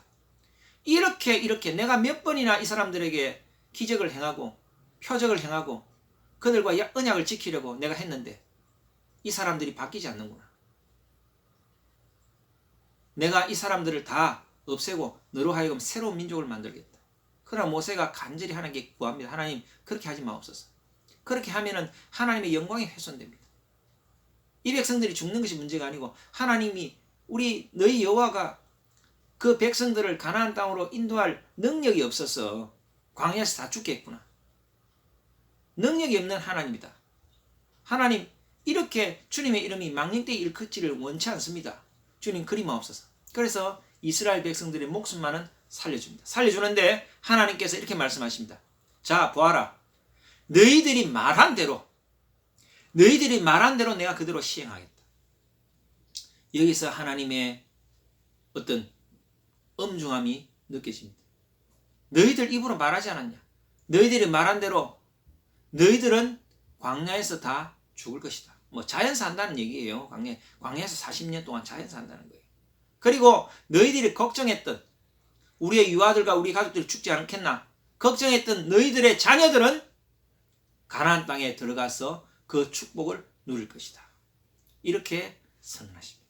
이렇게 내가 몇 번이나 이 사람들에게 기적을 행하고 표적을 행하고 그들과 언약을 지키려고 내가 했는데 이 사람들이 바뀌지 않는구나. 내가 이 사람들을 다 없애고 너로 하여금 새로운 민족을 만들겠다. 그러나 모세가 간절히 하나님께 구합니다. 하나님 그렇게 하지 마옵소서. 그렇게 하면은 하나님의 영광이 훼손됩니다. 이 백성들이 죽는 것이 문제가 아니고 하나님이 너희 여호와가 그 백성들을 가나안 땅으로 인도할 능력이 없어서 광야에서 다 죽겠구나. 능력이 없는 하나님이다. 하나님 이렇게 주님의 이름이 망령되이 일컫지를 원치 않습니다. 주님 그리마옵소서. 그래서 이스라엘 백성들의 목숨만은 살려줍니다. 살려주는데 하나님께서 이렇게 말씀하십니다. 자 보아라. 너희들이 말한 대로 내가 그대로 시행하겠다. 여기서 하나님의 어떤 엄중함이 느껴집니다. 너희들 입으로 말하지 않았냐? 너희들이 말한 대로 너희들은 광야에서 다 죽을 것이다. 자연사 한다는 얘기예요. 광야에서 40년 동안 자연사 한다는 거예요. 그리고 너희들이 걱정했던 우리의 유아들과 우리 가족들이 죽지 않겠나? 걱정했던 너희들의 자녀들은 가나안 땅에 들어가서 그 축복을 누릴 것이다. 이렇게 선언하십니다.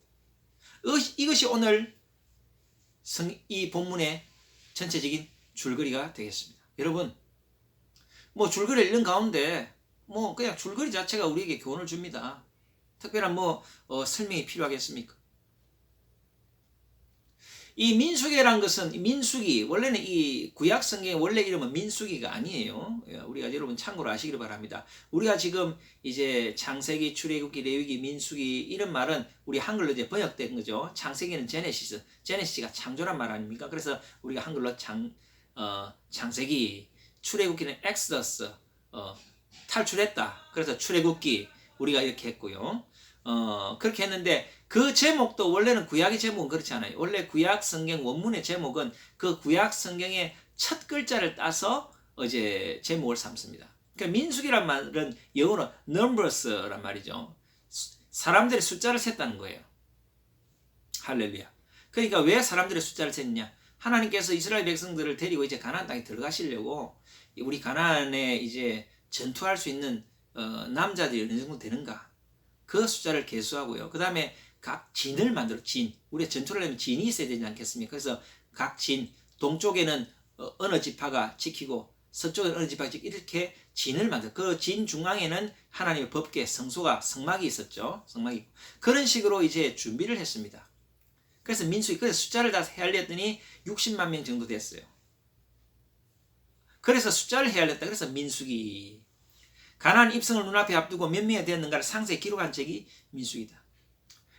이것이 오늘 이 본문의 전체적인 줄거리가 되겠습니다. 여러분, 뭐 줄거리 읽는 가운데 뭐 그냥 줄거리 자체가 우리에게 교훈을 줍니다. 특별한 설명이 필요하겠습니까? 이 민수기라는 것은 민수기, 원래는 이 구약 성경의 원래 이름은 민수기가 아니에요. 우리가 여러분 참고로 아시기를 바랍니다. 우리가 지금 이제 창세기, 출애굽기, 레위기, 민수기 이런 말은 우리 한글로 이제 번역된 거죠. 창세기는 제네시스, 제네시스가 창조란 말 아닙니까? 그래서 우리가 한글로 창세기, 출애굽기는 엑스더스, 탈출했다. 그래서 출애굽기 우리가 이렇게 했고요. 그렇게 했는데 그 제목도 원래는 구약의 제목은 그렇지 않아요. 원래 구약 성경 원문의 제목은 그 구약 성경의 첫 글자를 따서 이제 제목을 삼습니다. 그러니까 민수기란 말은 영어로 numbers란 말이죠. 사람들의 숫자를 셌다는 거예요. 할렐루야. 그러니까 왜 사람들의 숫자를 셌냐? 하나님께서 이스라엘 백성들을 데리고 이제 가나안 땅에 들어가시려고 우리 가나안에 이제 전투할 수 있는 남자들이 어느 정도 되는가? 그 숫자를 계수하고요. 그 다음에 각 진을 만들어 진. 우리가 전투를 하면 진이 있어야 되지 않겠습니까? 그래서 각 진, 동쪽에는 어느 지파가 지키고 서쪽에는 어느 지파가 지키고 이렇게 진을 만들어. 그 진 중앙에는 하나님의 법궤, 성소가 성막이 있었죠. 성막이. 그런 식으로 이제 준비를 했습니다. 그래서 민수기, 그래서 숫자를 다 헤아렸더니 60만 명 정도 됐어요. 그래서 숫자를 헤아렸다. 그래서 민수기. 가나안 입성을 눈앞에 앞두고 몇 명이 되었는가를 상세히 기록한 책이 민수기다.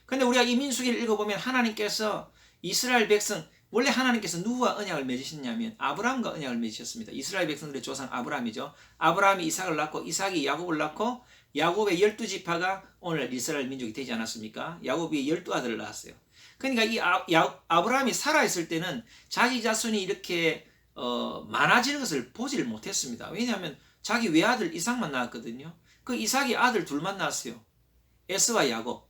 근데 우리가 이 민수기를 읽어보면 하나님께서 이스라엘 백성, 원래 하나님께서 누구와 언약을 맺으셨냐면 아브라함과 언약을 맺으셨습니다. 이스라엘 백성들의 조상 아브라함이죠. 아브라함이 이삭을 낳고 이삭이 야곱을 낳고 야곱의 12지파가 오늘 이스라엘 민족이 되지 않았습니까? 야곱이 12아들을 낳았어요. 그러니까 이 아브라함이 살아있을 때는 자기 자손이 이렇게 많아지는 것을 보지를 못했습니다. 왜냐하면 자기 외아들 이삭만 낳았거든요. 그 이삭이 아들 둘만 낳았어요. 에서와 야곱.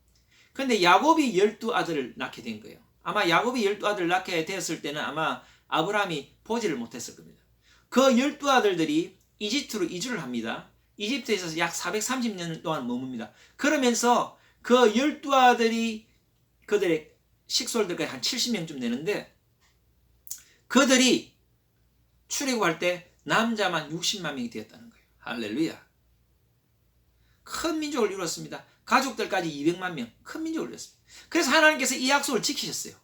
근데 야곱이 12아들을 낳게 된 거예요. 아마 야곱이 12아들을 낳게 되었을 때는 아마 아브라함이 보지를 못했을 겁니다. 그 12아들들이 이집트로 이주를 합니다. 이집트에서 약 430년 동안 머뭅니다. 그러면서 그 12아들이 그들의 식솔들까지 한 70명쯤 되는데 그들이 출애굽할 때 남자만 60만 명이 되었다는 거예요. 할렐루야. 큰 민족을 이뤘습니다. 가족들까지 200만 명, 큰 민족을 이뤘습니다. 그래서 하나님께서 이 약속을 지키셨어요.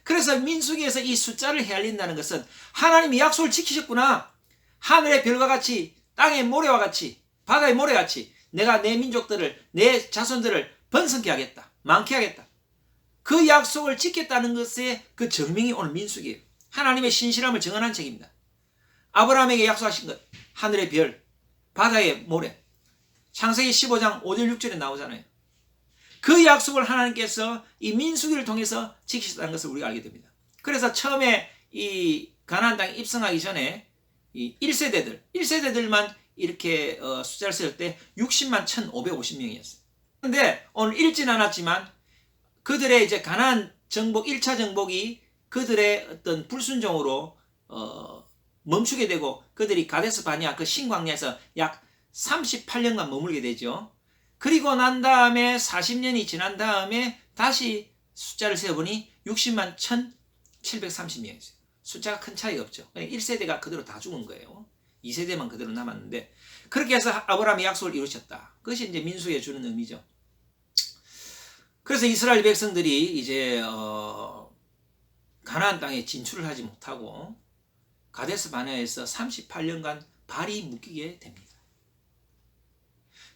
그래서 민수기에서 이 숫자를 헤아린다는 것은 하나님이 약속을 지키셨구나. 하늘의 별과 같이, 땅의 모래와 같이, 바다의 모래같이 내가 내 민족들을, 내 자손들을 번성케 하겠다. 많게 하겠다. 그 약속을 지켰다는 것의 그 증명이 오늘 민수기예요. 하나님의 신실함을 증언한 책입니다. 아브라함에게 약속하신 것, 하늘의 별, 바다의 모래, 창세기 15장 5절 6절에 나오잖아요. 그 약속을 하나님께서 이 민수기를 통해서 지키셨다는 것을 우리가 알게 됩니다. 그래서 처음에 이 가나안 땅에 입성하기 전에 이 1세대들만 이렇게 숫자를 쓸 때 60만 1,550명이었어요. 그런데 오늘 읽진 않았지만 그들의 이제 가나안 정복, 1차 정복이 그들의 어떤 불순종으로 멈추게 되고 그들이 가데스 바니아 그 신광야에서 약 38년간 머물게 되죠. 그리고 난 다음에 40년이 지난 다음에 다시 숫자를 세어보니 60만 1,730명이었어요. 숫자가 큰 차이가 없죠. 1세대가 그대로 다 죽은 거예요. 2세대만 그대로 남았는데 그렇게 해서 아브라함이 약속을 이루셨다. 그것이 이제 민수기에 주는 의미죠. 그래서 이스라엘 백성들이 이제 가나안 땅에 진출을 하지 못하고 가데스 바네아에서 38년간 발이 묶이게 됩니다.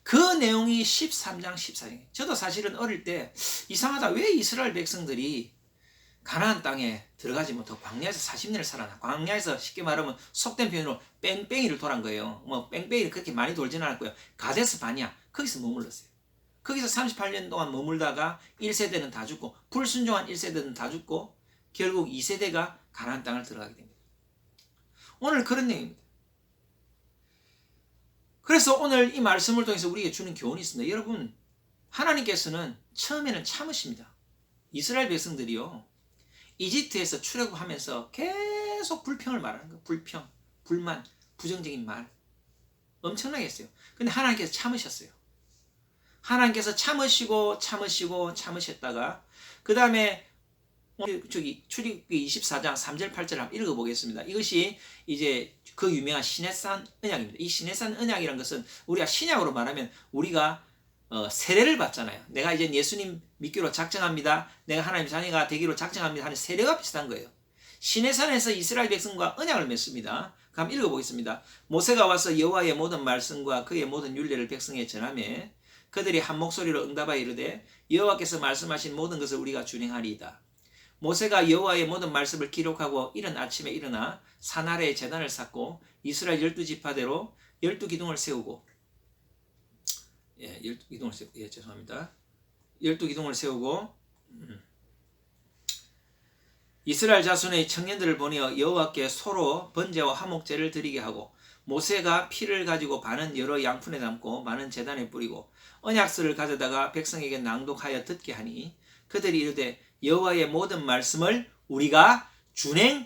그 내용이 13장 14장. 저도 사실은 어릴 때 이상하다. 왜 이스라엘 백성들이 가나안 땅에 들어가지 못하고 광야에서 40년을 살아나. 광야에서 쉽게 말하면 속된 표현으로 뺑뺑이를 돌한 거예요. 뭐 뺑뺑이를 그렇게 많이 돌지는 않았고요. 가데스 바니아 거기서 머물렀어요. 거기서 38년 동안 머물다가 1세대는 다 죽고 불순종한 1세대는 다 죽고 결국 2세대가 가나안 땅을 들어가게 됩니다. 오늘 그런 내용입니다. 그래서 오늘 이 말씀을 통해서 우리에게 주는 교훈이 있습니다. 여러분, 하나님께서는 처음에는 참으십니다. 이스라엘 백성들이요, 이집트에서 출애굽하면서 계속 불평을 말하는 거예요. 불평, 불만, 부정적인 말 엄청나게 했어요. 근데 하나님께서 참으셨어요. 하나님께서 참으셨다가 그 다음에 출애굽기 24장 3절 8절 한번 읽어보겠습니다. 이것이 이제 그 유명한 시내산 언약입니다. 이 시내산 언약이라는 것은 우리가 신약으로 말하면 우리가 세례를 받잖아요. 내가 이제 예수님 믿기로 작정합니다. 내가 하나님 자녀가 되기로 작정합니다 하는 세례가 비슷한 거예요. 시내산에서 이스라엘 백성과 언약을 맺습니다. 한번 읽어보겠습니다. 모세가 와서 여호와의 모든 말씀과 그의 모든 율례를 백성에 전하매 그들이 한 목소리로 응답하여 이르되 여호와께서 말씀하신 모든 것을 우리가 준행하리이다. 모세가 여호와의 모든 말씀을 기록하고 이른 아침에 일어나 산 아래에 제단을 쌓고 이스라엘 12지파대로 12기둥을 세우고 12기둥을 세우고 죄송합니다. 12기둥을 세우고 이스라엘 자손의 청년들을 보내어 여호와께 소로 번제와 화목제를 드리게 하고 모세가 피를 가지고 반은 여러 양푼에 담고 많은 제단에 뿌리고 언약서를 가져다가 백성에게 낭독하여 듣게 하니 그들이 이르되 여호와의 모든 말씀을 우리가 준행하리이다.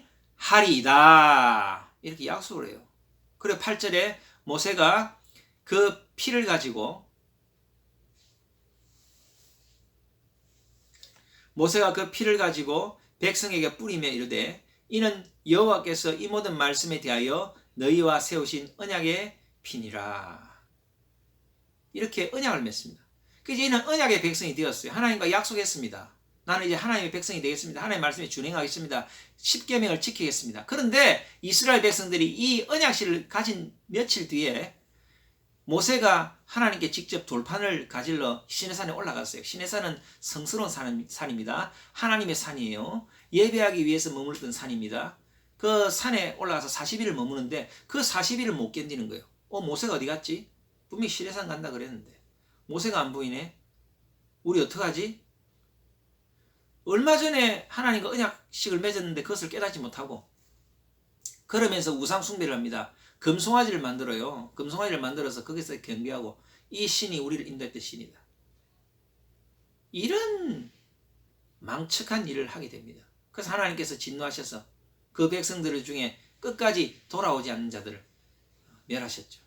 이렇게 약속을 해요. 그리고 8절에 모세가 그 피를 가지고 백성에게 뿌리며 이르되 이는 여호와께서 이 모든 말씀에 대하여 너희와 세우신 언약의 피니라. 이렇게 언약을 맺습니다. 그래서 이는 언약의 백성이 되었어요. 하나님과 약속했습니다. 나는 이제 하나님의 백성이 되겠습니다. 하나님의 말씀에 준행하겠습니다. 십계명을 지키겠습니다. 그런데 이스라엘 백성들이 이 언약실을 가진 며칠 뒤에 모세가 하나님께 직접 돌판을 가질러 시내산에 올라갔어요. 시내산은 성스러운 산입니다. 하나님의 산이에요. 예배하기 위해서 머물렀던 산입니다. 그 산에 올라가서 40일을 머무는데 그 40일을 못 견디는 거예요. 모세가 어디 갔지? 분명히 시내산 간다 그랬는데 모세가 안 보이네. 우리 어떡하지? 얼마 전에 하나님과 언약식을 맺었는데 그것을 깨닫지 못하고 그러면서 우상 숭배를 합니다. 금송아지를 만들어요. 금송아지를 만들어서 거기서 경배하고 이 신이 우리를 인도했던 신이다. 이런 망측한 일을 하게 됩니다. 그래서 하나님께서 진노하셔서 그 백성들 중에 끝까지 돌아오지 않는 자들을 멸하셨죠.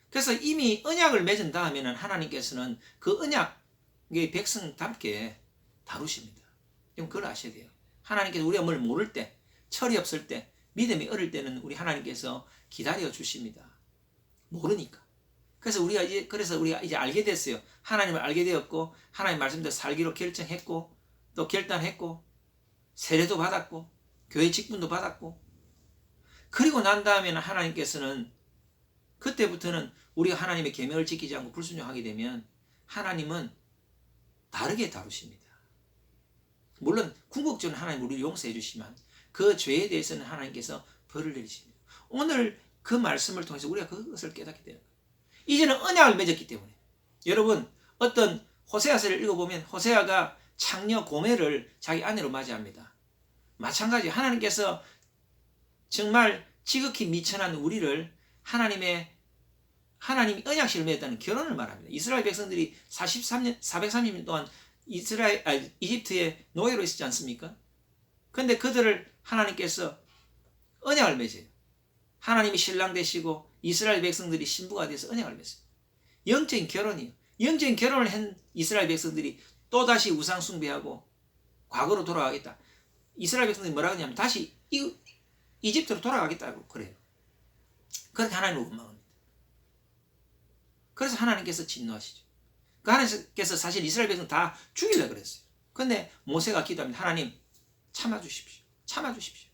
그래서 이미 언약을 맺은 다음에는 하나님께서는 그 언약의 백성답게 다루십니다. 그걸 아셔야 돼요. 하나님께서 우리가 뭘 모를 때, 철이 없을 때, 믿음이 어릴 때는 우리 하나님께서 기다려 주십니다. 모르니까. 그래서 우리가 이제 알게 됐어요. 하나님을 알게 되었고, 하나님 말씀대로 살기로 결정했고, 또 결단했고, 세례도 받았고, 교회 직분도 받았고, 그리고 난 다음에는 하나님께서는 그때부터는 우리가 하나님의 계명을 지키지 않고 불순종하게 되면 하나님은 다르게 다루십니다. 물론 궁극적으로 하나님 우리를 용서해 주시지만 그 죄에 대해서는 하나님께서 벌을 내리십니다. 오늘 그 말씀을 통해서 우리가 그것을 깨닫게 되는 거예요. 이제는 언약을 맺었기 때문에 여러분 어떤 호세아서를 읽어보면 호세아가 창녀 고멜을 자기 아내로 맞이합니다. 마찬가지 하나님께서 정말 지극히 미천한 우리를 하나님이 언약식을 맺었다는 결혼을 말합니다. 이스라엘 백성들이 430년 동안 이집트의 노예로 있었지 않습니까? 그런데 그들을 하나님께서 언약을 맺어요. 하나님이 신랑 되시고 이스라엘 백성들이 신부가 돼서 언약을 맺어요. 영적인 결혼이에요. 영적인 결혼을 한 이스라엘 백성들이 또다시 우상 숭배하고 과거로 돌아가겠다. 이스라엘 백성들이 뭐라 하냐면 다시 이집트로 돌아가겠다고 그래요. 그렇게 하나님을 원망합니다. 그래서 하나님께서 진노하시죠. 그 하나님께서 사실 이스라엘 백성 다 죽이려고 그랬어요. 그런데 모세가 기도합니다. 하나님 참아주십시오. 참아주십시오.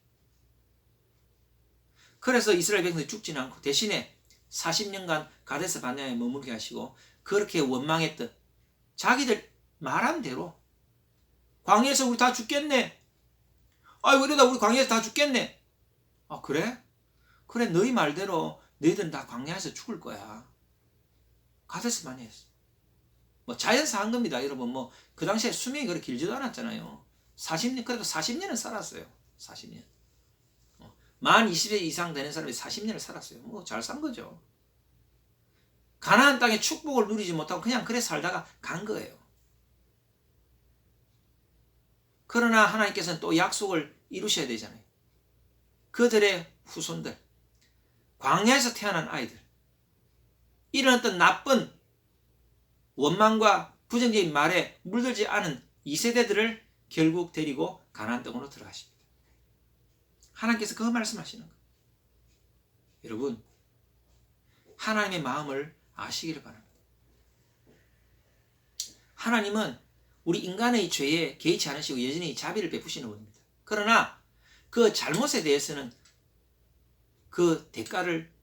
그래서 이스라엘 백성이 죽지는 않고 대신에 40년간 가데스 바네아에 머물게 하시고 그렇게 원망했던 자기들 말한 대로 광야에서 우리 다 죽겠네. 아이고 이러다 우리 광야에서 다 죽겠네. 아 그래? 그래 너희 말대로 너희들은 다 광야에서 죽을 거야. 가데스 바네아에서. 뭐 자연사 한 겁니다. 여러분 뭐 그 당시에 수명이 그렇게 길지도 않았잖아요. 40년 그래도 40년은 살았어요. 40년. 만 20세 이상 되는 사람이 40년을 살았어요. 뭐 잘 산 거죠. 가나안 땅의 축복을 누리지 못하고 그냥 그래 살다가 간 거예요. 그러나 하나님께서는 또 약속을 이루셔야 되잖아요. 그들의 후손들, 광야에서 태어난 아이들, 이런 어떤 나쁜 원망과 부정적인 말에 물들지 않은 2세대들을 결국 데리고 가나안 땅으로 들어가십니다. 하나님께서 그 말씀하시는 거예요. 여러분, 하나님의 마음을 아시기를 바랍니다. 하나님은 우리 인간의 죄에 개의치 않으시고 여전히 자비를 베푸시는 분입니다. 그러나 그 잘못에 대해서는 그 대가를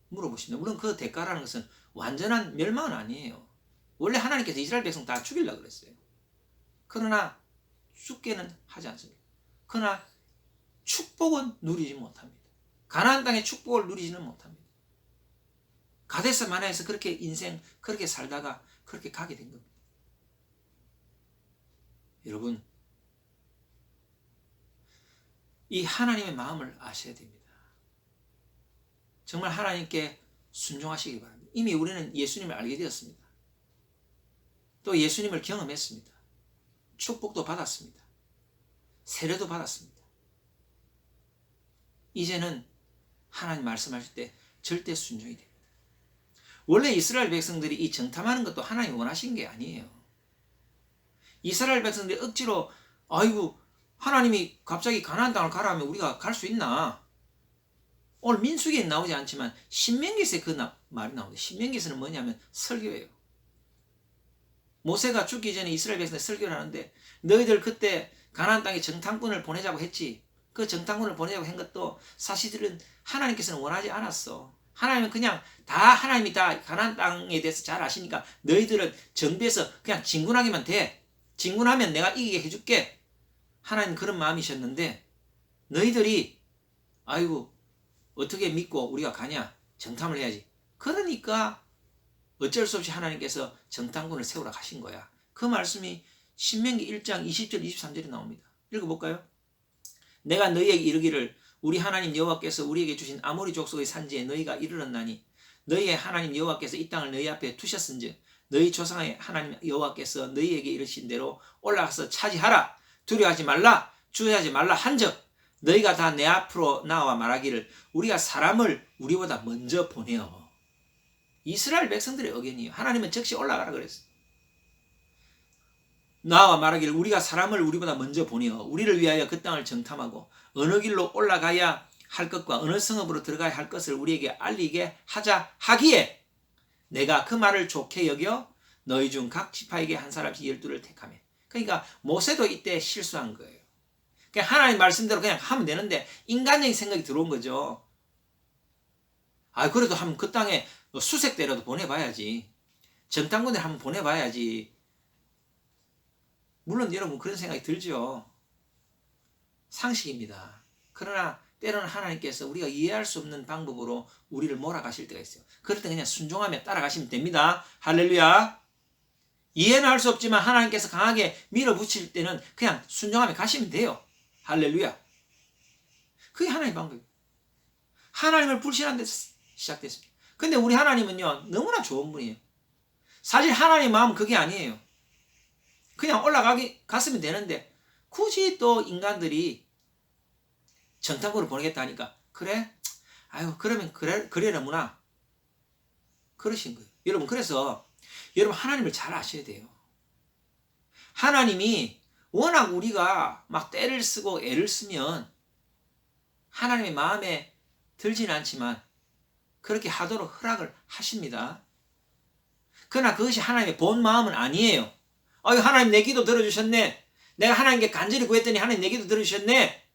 물어보십니다. 물론 그 대가라는 것은 완전한 멸망은 아니에요. 원래 하나님께서 이스라엘 백성 다 죽이려고 그랬어요. 그러나 죽게는 하지 않습니다. 그러나 축복은 누리지 못합니다. 가나안 땅의 축복을 누리지는 못합니다. 가데스 마나에서 그렇게 인생 그렇게 살다가 그렇게 가게 된 겁니다. 여러분, 이 하나님의 마음을 아셔야 됩니다. 정말 하나님께 순종하시기 바랍니다. 이미 우리는 예수님을 알게 되었습니다. 또 예수님을 경험했습니다. 축복도 받았습니다. 세례도 받았습니다. 이제는 하나님 말씀하실 때 절대 순종이 됩니다. 원래 이스라엘 백성들이 이 정탐하는 것도 하나님이 원하신 게 아니에요. 이스라엘 백성들이 억지로 아이고 하나님이 갑자기 가나안 땅을 가라 하면 우리가 갈 수 있나? 오늘 민수기에 나오지 않지만 신명기에서 그 말이 나오는데, 신명기에서는 뭐냐면 설교예요. 모세가 죽기 전에 이스라엘 백성들 설교를 하는데, 너희들 그때 가나안 땅에 정탐꾼을 보내자고 했지. 그 정탐꾼을 보내자고 한 것도 사실은 하나님께서는 원하지 않았어. 하나님은 그냥 하나님이 다 가나안 땅에 대해서 잘 아시니까 너희들은 정비해서 그냥 진군하기만 돼. 진군하면 내가 이기게 해줄게. 하나님 그런 마음이셨는데, 너희들이 아이고 어떻게 믿고 우리가 가냐? 정탐을 해야지. 그러니까 어쩔 수 없이 하나님께서 정탐꾼을 세우라 하신 거야. 그 말씀이 신명기 1장 20절 23절에 나옵니다. 읽어볼까요? 내가 너희에게 이르기를 우리 하나님 여호와께서 우리에게 주신 아모리 족속의 산지에 너희가 이르렀나니 너희의 하나님 여호와께서 이 땅을 너희 앞에 두셨은즉 너희 조상의 하나님 여호와께서 너희에게 이르신 대로 올라가서 차지하라. 두려워하지 말라. 주저하지 말라 한즉 너희가 다 내 앞으로 나와 말하기를 우리가 사람을 우리보다 먼저 보내어. 이스라엘 백성들의 의견이에요. 하나님은 즉시 올라가라 그랬어요. 나와 말하기를 우리가 사람을 우리보다 먼저 보내어 우리를 위하여 그 땅을 정탐하고 어느 길로 올라가야 할 것과 어느 성읍으로 들어가야 할 것을 우리에게 알리게 하자 하기에 내가 그 말을 좋게 여겨 너희 중 각 지파에게 한 사람씩 12를 택하며. 그러니까 모세도 이때 실수한 거예요. 그냥 하나님 말씀대로 그냥 하면 되는데 인간적인 생각이 들어온 거죠. 그래도 한번 그 땅에 수색대라도 보내봐야지. 정탐꾼들 한번 보내봐야지. 물론 여러분 그런 생각이 들죠. 상식입니다. 그러나 때로는 하나님께서 우리가 이해할 수 없는 방법으로 우리를 몰아가실 때가 있어요. 그럴 때 그냥 순종하며 따라가시면 됩니다. 할렐루야. 이해는 할 수 없지만 하나님께서 강하게 밀어붙일 때는 그냥 순종하며 가시면 돼요. 할렐루야. 그게 하나님의 방법이에요. 하나님을 불신한 데서 시작됐습니다. 근데 우리 하나님은요 너무나 좋은 분이에요. 사실 하나님의 마음은 그게 아니에요. 그냥 갔으면 되는데 굳이 또 인간들이 정탐꾼을 보내겠다 하니까 그래? 그러면 그래라무나 그러신 거예요. 여러분 그래서 여러분 하나님을 잘 아셔야 돼요. 하나님이 워낙 우리가 막 때를 쓰고 애를 쓰면 하나님의 마음에 들지는 않지만 그렇게 하도록 허락을 하십니다. 그러나 그것이 하나님의 본 마음은 아니에요. 하나님 내 기도 들어주셨네. 내가 하나님께 간절히 구했더니 하나님 내 기도 들어주셨네.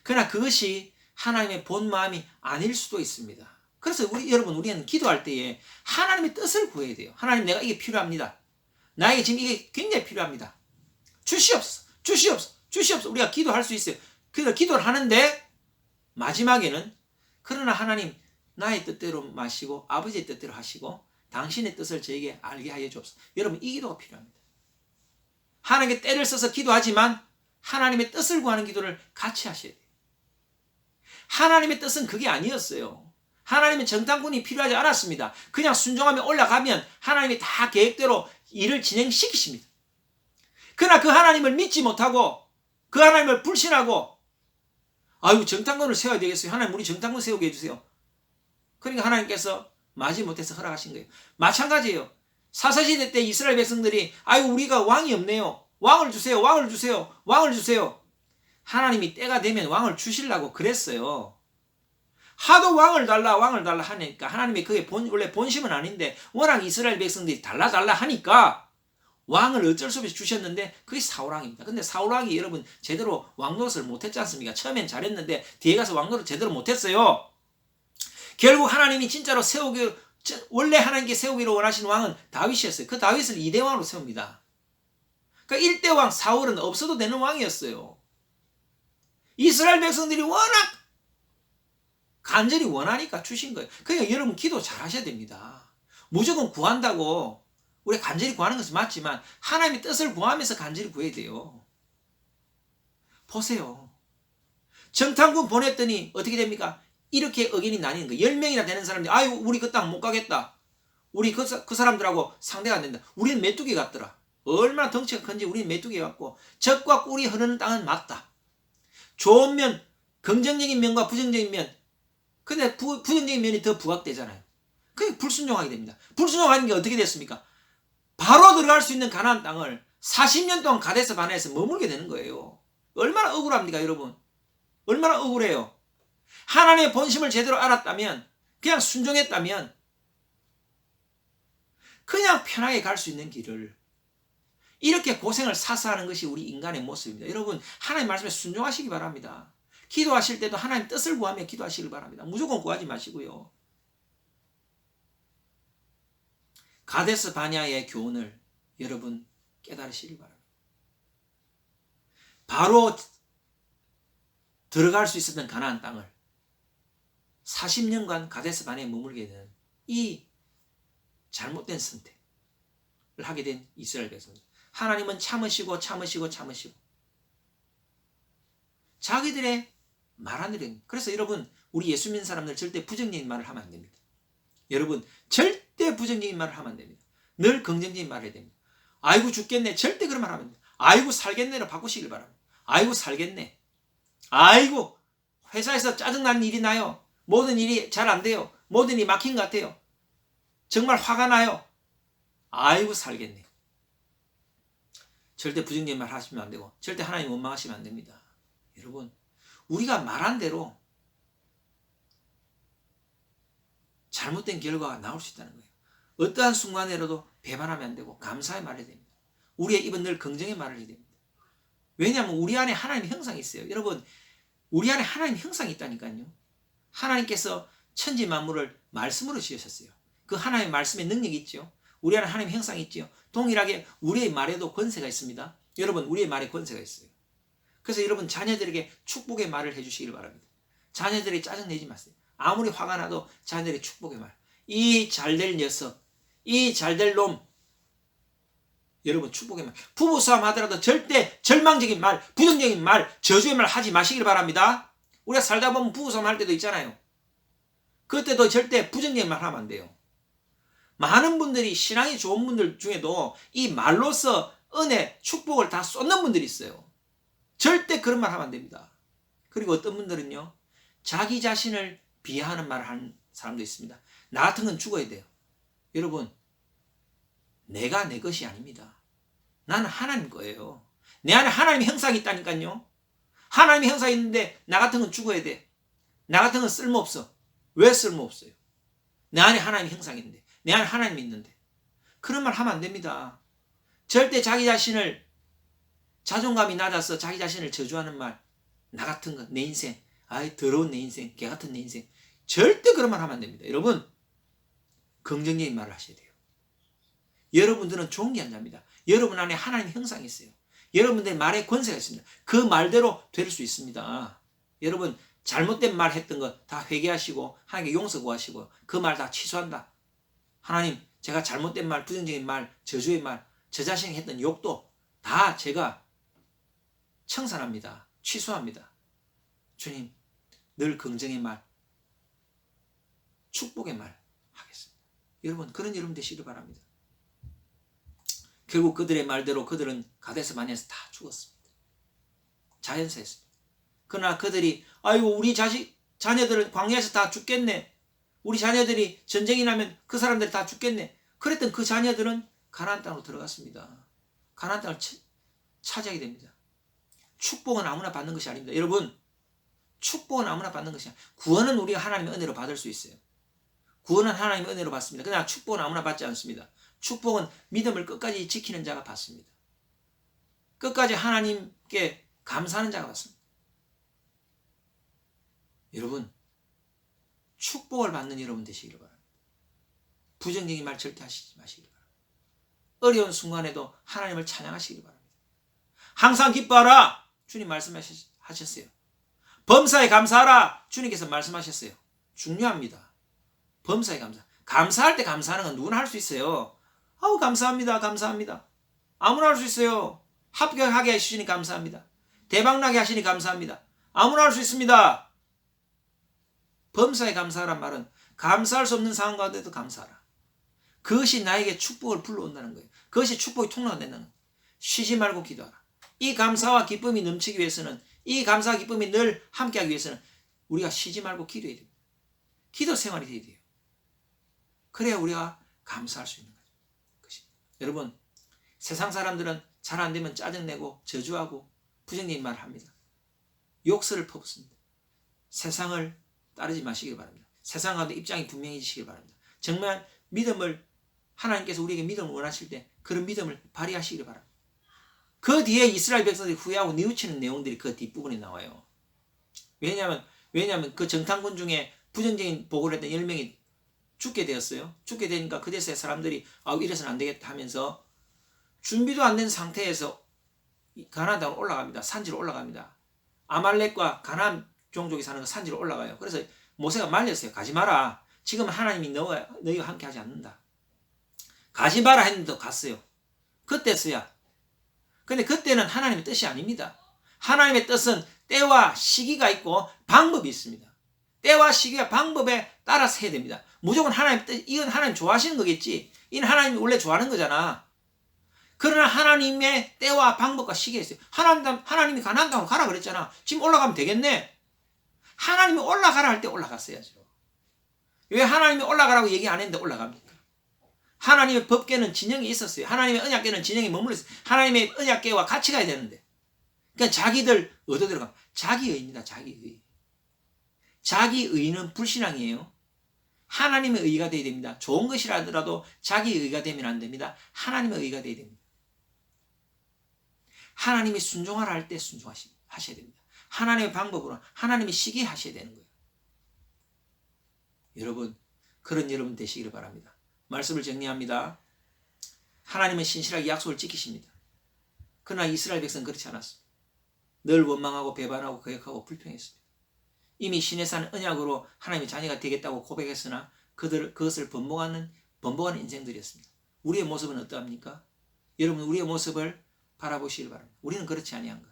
그러나 그것이 하나님의 본 마음이 아닐 수도 있습니다. 그래서 우리는 기도할 때에 하나님의 뜻을 구해야 돼요. 하나님 내가 이게 필요합니다. 나에게 지금 이게 굉장히 필요합니다. 주시옵소서. 우리가 기도할 수 있어요. 그래서 기도를 하는데 마지막에는 그러나 하나님 나의 뜻대로 마시고 아버지의 뜻대로 하시고 당신의 뜻을 저에게 알게 하여 주옵소서. 여러분 이 기도가 필요합니다. 하나님께 때를 써서 기도하지만 하나님의 뜻을 구하는 기도를 같이 하셔야 돼요. 하나님의 뜻은 그게 아니었어요. 하나님은 정탐꾼이 필요하지 않았습니다. 그냥 순종하며 올라가면 하나님이 다 계획대로 일을 진행시키십니다. 그러나 그 하나님을 믿지 못하고 그 하나님을 불신하고 정탐꾼을 세워야 되겠어요. 하나님 우리 정탐꾼 세우게 해주세요. 그러니까 하나님께서 마지못해서 허락하신 거예요. 마찬가지예요. 사사시대 때 이스라엘 백성들이 아이고 우리가 왕이 없네요. 왕을 주세요. 왕을 주세요. 왕을 주세요. 하나님이 때가 되면 왕을 주시려고 그랬어요. 하도 왕을 달라 하니까 하나님이 그게 원래 본심은 아닌데 워낙 이스라엘 백성들이 달라 하니까 왕을 어쩔 수 없이 주셨는데 그게 사울왕입니다. 근데 사울왕이 여러분 제대로 왕노릇을 못했지 않습니까? 처음엔 잘했는데 뒤에 가서 왕노릇 제대로 못했어요. 결국 하나님이 진짜로 원래 하나님께 세우기로 원하신 왕은 다윗이었어요. 그 다윗을 2대 왕으로 세웁니다. 그러니까 1대 왕 사울은 없어도 되는 왕이었어요. 이스라엘 백성들이 워낙 간절히 원하니까 주신 거예요. 그러니까 여러분 기도 잘 하셔야 됩니다. 무조건 구한다고 우리 간절히 구하는 것은 맞지만 하나님의 뜻을 구하면서 간절히 구해야 돼요. 보세요. 정탐군 보냈더니 어떻게 됩니까? 이렇게 의견이 나뉘는 거예요. 10명이나 되는 사람들이 아유 우리 그 땅 못 가겠다. 우리 그 사람들하고 상대가 안 된다. 우리는 메뚜기 같더라. 얼마나 덩치가 큰지 우리는 메뚜기 같고 적과 꿀이 흐르는 땅은 맞다. 좋은 면, 긍정적인 면과 부정적인 면. 근데 부정적인 면이 더 부각되잖아요. 그게 불순종하게 됩니다. 불순종하는 게 어떻게 됐습니까? 바로 들어갈 수 있는 가나안 땅을 40년 동안 가데스 바네아에서 머물게 되는 거예요. 얼마나 억울합니까 여러분? 얼마나 억울해요. 하나님의 본심을 제대로 알았다면 그냥 순종했다면 그냥 편하게 갈 수 있는 길을 이렇게 고생을 사서 하는 것이 우리 인간의 모습입니다. 여러분 하나님 말씀에 순종하시기 바랍니다. 기도하실 때도 하나님 뜻을 구하며 기도하시길 바랍니다. 무조건 구하지 마시고요. 가데스 바네아의 교훈을 여러분 깨달으시길 바랍니다. 바로 들어갈 수 있었던 가나안 땅을 40년간 가데스 바네아에 머물게 되는 이 잘못된 선택을 하게 된 이스라엘 백성들. 하나님은 참으시고 자기들의 말하는 일. 그래서 여러분 우리 예수 믿는 사람들 절대 부정적인 말을 하면 안 됩니다. 여러분 절대 부정적인 말을 하면 안 됩니다. 늘 긍정적인 말을 해야 됩니다. 아이고 죽겠네. 절대 그런 말 하면 안 됩니다. 아이고 살겠네로 바꾸시길 바랍니다. 아이고 살겠네. 아이고 회사에서 짜증나는 일이 나요. 모든 일이 잘 안 돼요. 모든 일이 막힌 것 같아요. 정말 화가 나요. 아이고 살겠네. 절대 부정적인 말 하시면 안 되고 절대 하나님 원망하시면 안 됩니다. 여러분 우리가 말한 대로 잘못된 결과가 나올 수 있다는 거예요. 어떠한 순간에라도 배반하면 안 되고 감사의 말을 해야 됩니다. 우리의 입은 늘 긍정의 말을 해야 됩니다. 왜냐하면 우리 안에 하나님의 형상이 있어요. 여러분 우리 안에 하나님의 형상이 있다니까요. 하나님께서 천지 만물을 말씀으로 지으셨어요. 그 하나님의 말씀의 능력이 있죠. 우리 안에 하나님의 형상이 있죠. 동일하게 우리의 말에도 권세가 있습니다. 여러분 우리의 말에 권세가 있어요. 그래서 여러분 자녀들에게 축복의 말을 해주시길 바랍니다. 자녀들이 짜증내지 마세요. 아무리 화가 나도 자녀들의 축복의 말. 이 잘될 녀석, 이 잘될 놈. 여러분 축복의 말. 부부싸움 하더라도 절대 절망적인 말, 부정적인 말, 저주의 말 하지 마시길 바랍니다. 우리가 살다 보면 부부싸움 할 때도 있잖아요. 그때도 절대 부정적인 말 하면 안 돼요. 많은 분들이 신앙이 좋은 분들 중에도 이 말로서 은혜, 축복을 다 쏟는 분들이 있어요. 절대 그런 말 하면 안 됩니다. 그리고 어떤 분들은요. 자기 자신을 비하하는 말을 하는 사람도 있습니다. 나 같은 건 죽어야 돼요. 여러분 내가 내 것이 아닙니다. 나는 하나님 거예요. 내 안에 하나님의 형상이 있다니까요. 하나님의 형상이 있는데 나 같은 건 죽어야 돼. 나 같은 건 쓸모없어. 왜 쓸모없어요? 내 안에 하나님의 형상이 있는데 내 안에 하나님이 있는데 그런 말 하면 안 됩니다. 절대 자기 자신을 자존감이 낮아서 자기 자신을 저주하는 말, 나 같은 것, 내 인생, 아이 더러운 내 인생, 개 같은 내 인생, 절대 그런 말 하면 안 됩니다. 여러분 긍정적인 말을 하셔야 돼요. 여러분들은 존귀한 자입니다. 여러분 안에 하나님의 형상이 있어요. 여러분들의 말에 권세가 있습니다. 그 말대로 될 수 있습니다. 여러분 잘못된 말 했던 거 다 회개하시고 하나님께 용서 구하시고 그 말 다 취소한다. 하나님 제가 잘못된 말, 부정적인 말, 저주의 말, 저 자신이 했던 욕도 다 제가 청산합니다. 취소합니다. 주님 늘 긍정의 말, 축복의 말 하겠습니다. 여러분 그런 여러분 되시길 바랍니다. 결국 그들의 말대로 그들은 가데스 바네아에서 다 죽었습니다. 자연사했습니다. 그러나 그들이 아이고 우리 자녀들은 광야에서 다 죽겠네. 우리 자녀들이 전쟁이 나면 그 사람들이 다 죽겠네. 그랬던 그 자녀들은 가나안 땅으로 들어갔습니다. 가나안 땅을 차지하게 됩니다. 축복은 아무나 받는 것이 아닙니다. 여러분, 축복은 아무나 받는 것이 아닙니다. 구원은 우리가 하나님의 은혜로 받을 수 있어요. 구원은 하나님의 은혜로 받습니다. 그러나 축복은 아무나 받지 않습니다. 축복은 믿음을 끝까지 지키는 자가 받습니다. 끝까지 하나님께 감사하는 자가 받습니다. 여러분, 축복을 받는 여러분 되시기를 바랍니다. 부정적인 말 절대 하시지 마시기를 바랍니다. 어려운 순간에도 하나님을 찬양하시기를 바랍니다. 항상 기뻐하라, 주님 말씀하셨어요. 범사에 감사하라, 주님께서 말씀하셨어요. 중요합니다. 범사에 감사할 때 감사하는 건 누구나 할 수 있어요. 아우, 감사합니다, 감사합니다. 아무나 할 수 있어요. 합격하게 해주시니 감사합니다. 대박나게 하시니 감사합니다. 아무나 할 수 있습니다. 범사에 감사하란 말은 감사할 수 없는 상황 가운데도 감사하라. 그것이 나에게 축복을 불러온다는 거예요. 그것이 축복이 통로가 된다는 거예요. 쉬지 말고 기도하라. 이 감사와 기쁨이 넘치기 위해서는, 이 감사와 기쁨이 늘 함께하기 위해서는 우리가 쉬지 말고 기도해야 됩니다. 기도 생활이 돼야 돼요. 그래야 우리가 감사할 수 있는 거죠. 여러분, 세상 사람들은 잘 안 되면 짜증내고 저주하고 부정적인 말을 합니다. 욕설을 퍼붓습니다. 세상을 따르지 마시길 바랍니다. 세상 가운데 입장이 분명해지시길 바랍니다. 정말 믿음을, 하나님께서 우리에게 믿음을 원하실 때 그런 믿음을 발휘하시길 바랍니다. 그 뒤에 이스라엘 백성들이 후회하고 뉘우치는 내용들이 그 뒷부분에 나와요. 왜냐하면 그 정탐군 중에 부정적인 보고를 했던 10명이 죽게 되었어요. 죽게 되니까 그 데서의 사람들이 이래서는 안 되겠다 하면서 준비도 안 된 상태에서 가나안 땅으로 올라갑니다. 산지로 올라갑니다. 아말렉과 가나안 종족이 사는 그 산지로 올라가요. 그래서 모세가 말렸어요. 가지 마라. 지금 하나님이 너희와 함께 하지 않는다. 가지 마라 했는데 갔어요. 그때서야. 근데 그때는 하나님의 뜻이 아닙니다. 하나님의 뜻은 때와 시기가 있고 방법이 있습니다. 때와 시기와 방법에 따라서 해야 됩니다. 무조건 하나님 뜻, 이건 하나님 좋아하시는 거겠지. 이건 하나님이 원래 좋아하는 거잖아. 그러나 하나님의 때와 방법과 시기가 있어요. 하나님이 가나안 땅으로 가라 그랬잖아. 지금 올라가면 되겠네. 하나님이 올라가라 할 때 올라갔어야죠. 왜 하나님이 올라가라고 얘기 안 했는데 올라갑니까? 하나님의 법궤는 진영이 있었어요. 하나님의 언약궤는 진영이 머물러 있어요. 하나님의 언약궤와 같이 가야 되는데. 그러니까 자기들 얻어 들어가. 자기의입니다. 자기의. 자기의는 불신앙이에요. 하나님의 의가 되어야 됩니다. 좋은 것이라 하더라도 자기의 의가 되면 안 됩니다. 하나님의 의가 되어야 됩니다. 하나님이 순종하라 할 때 순종하셔야 됩니다. 하나님의 방법으로, 하나님의 시기에 하셔야 되는 거예요. 여러분, 그런 여러분 되시기를 바랍니다. 말씀을 정리합니다. 하나님은 신실하게 약속을 지키십니다. 그러나 이스라엘 백성은 그렇지 않았습니다. 늘 원망하고 배반하고 거역하고 불평했습니다. 이미 시내산 언약으로 하나님의 자녀가 되겠다고 고백했으나 그것을 번복하는 인생들이었습니다. 우리의 모습은 어떠합니까? 여러분, 우리의 모습을 바라보시길 바랍니다. 우리는 그렇지 아니한가?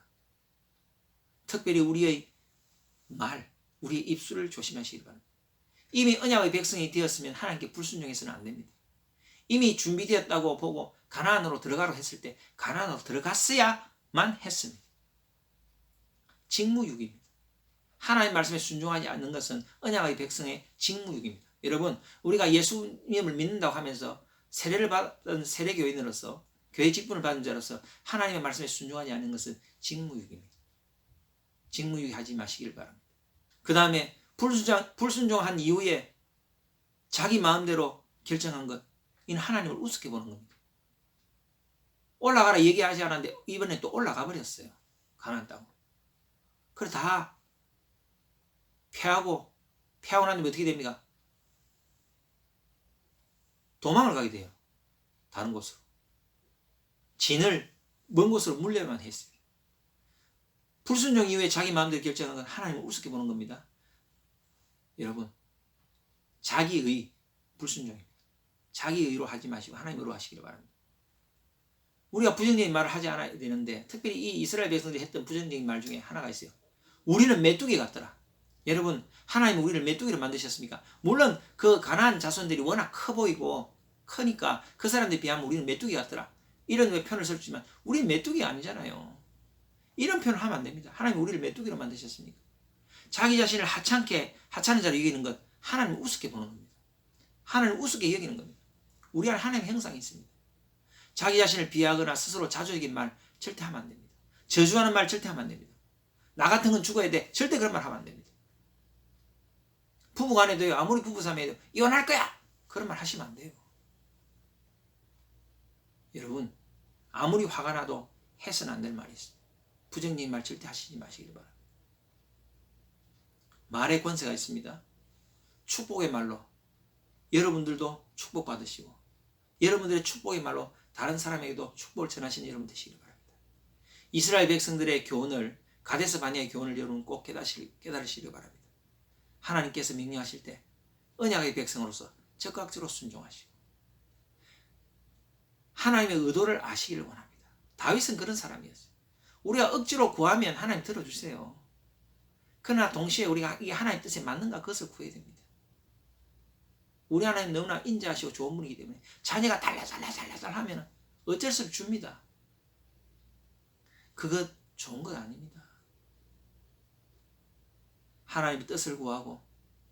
특별히 우리의 말, 우리의 입술을 조심하시길 바랍니다. 이미 언약의 백성이 되었으면 하나님께 불순종해서는 안 됩니다. 이미 준비되었다고 보고 가나안으로 들어가라고 했을 때 가나안으로 들어갔어야만 했습니다. 직무유기입니다. 하나님 말씀에 순종하지 않는 것은 언약의 백성의 직무유기입니다. 여러분, 우리가 예수님을 믿는다고 하면서 세례를 받은 세례교인으로서 교회 직분을 받은 자로서 하나님의 말씀에 순종하지 않는 것은 직무유기입니다. 직무유기하지 마시길 바랍니다. 그 다음에 불순종한 이후에 자기 마음대로 결정한 것, 이는 하나님을 우습게 보는 겁니다. 올라가라 얘기하지 않았는데 이번에 또 올라가 버렸어요. 가나안 땅으로. 그래 다 패하고 나면 어떻게 됩니까? 도망을 가게 돼요. 다른 곳으로. 진을 먼 곳으로 물려만 했습니다. 불순종 이후에 자기 마음대로 결정한 건 하나님을 우습게 보는 겁니다. 여러분, 자기의 불순종입니다. 자기의로 하지 마시고 하나님으로 하시기를 바랍니다. 우리가 부정적인 말을 하지 않아야 되는데, 특별히 이 이스라엘 백성들이 했던 부정적인 말 중에 하나가 있어요. 우리는 메뚜기 같더라. 여러분, 하나님은 우리를 메뚜기로 만드셨습니까? 물론 그 가나안 자손들이 워낙 커 보이고 크니까 그 사람들에 비하면 우리는 메뚜기 같더라, 이런 표현을 썼지만 우리는 메뚜기가 아니잖아요. 이런 표현을 하면 안 됩니다. 하나님이 우리를 메뚜기로 만드셨습니까? 자기 자신을 하찮은 자로 여기는 것, 하나님을 우습게 보는 겁니다. 하나님을 우습게 여기는 겁니다. 우리 안에 하나님의 형상이 있습니다. 자기 자신을 비하하거나 스스로 자조적인 말 절대 하면 안 됩니다. 저주하는 말 절대 하면 안 됩니다. 나 같은 건 죽어야 돼. 절대 그런 말 하면 안 됩니다. 부부간에도요. 아무리 부부싸움해도 이혼할 거야. 그런 말 하시면 안 돼요. 여러분 아무리 화가 나도 해서는 안 될 말이 있어요. 부정적인 말 절대 하시지 마시길 바랍니다. 말의 권세가 있습니다. 축복의 말로 여러분들도 축복받으시고 여러분들의 축복의 말로 다른 사람에게도 축복을 전하시는 여러분 되시길 바랍니다. 이스라엘 백성들의 교훈을 가데스 바네아의 교훈을 여러분 꼭 깨달으시길 바랍니다. 하나님께서 명령하실 때 언약의 백성으로서 적극적으로 순종하시고 하나님의 의도를 아시기를 원합니다. 다윗은 그런 사람이었어요. 우리가 억지로 구하면 하나님 들어주세요. 그러나 동시에 우리가 이게 하나님 뜻에 맞는가 그것을 구해야 됩니다. 우리 하나님 너무나 인자하시고 좋은 분이기 때문에 자녀가 달라 하면 어쩔 수 없이 줍니다. 그것 좋은 것 아닙니다. 하나님의 뜻을 구하고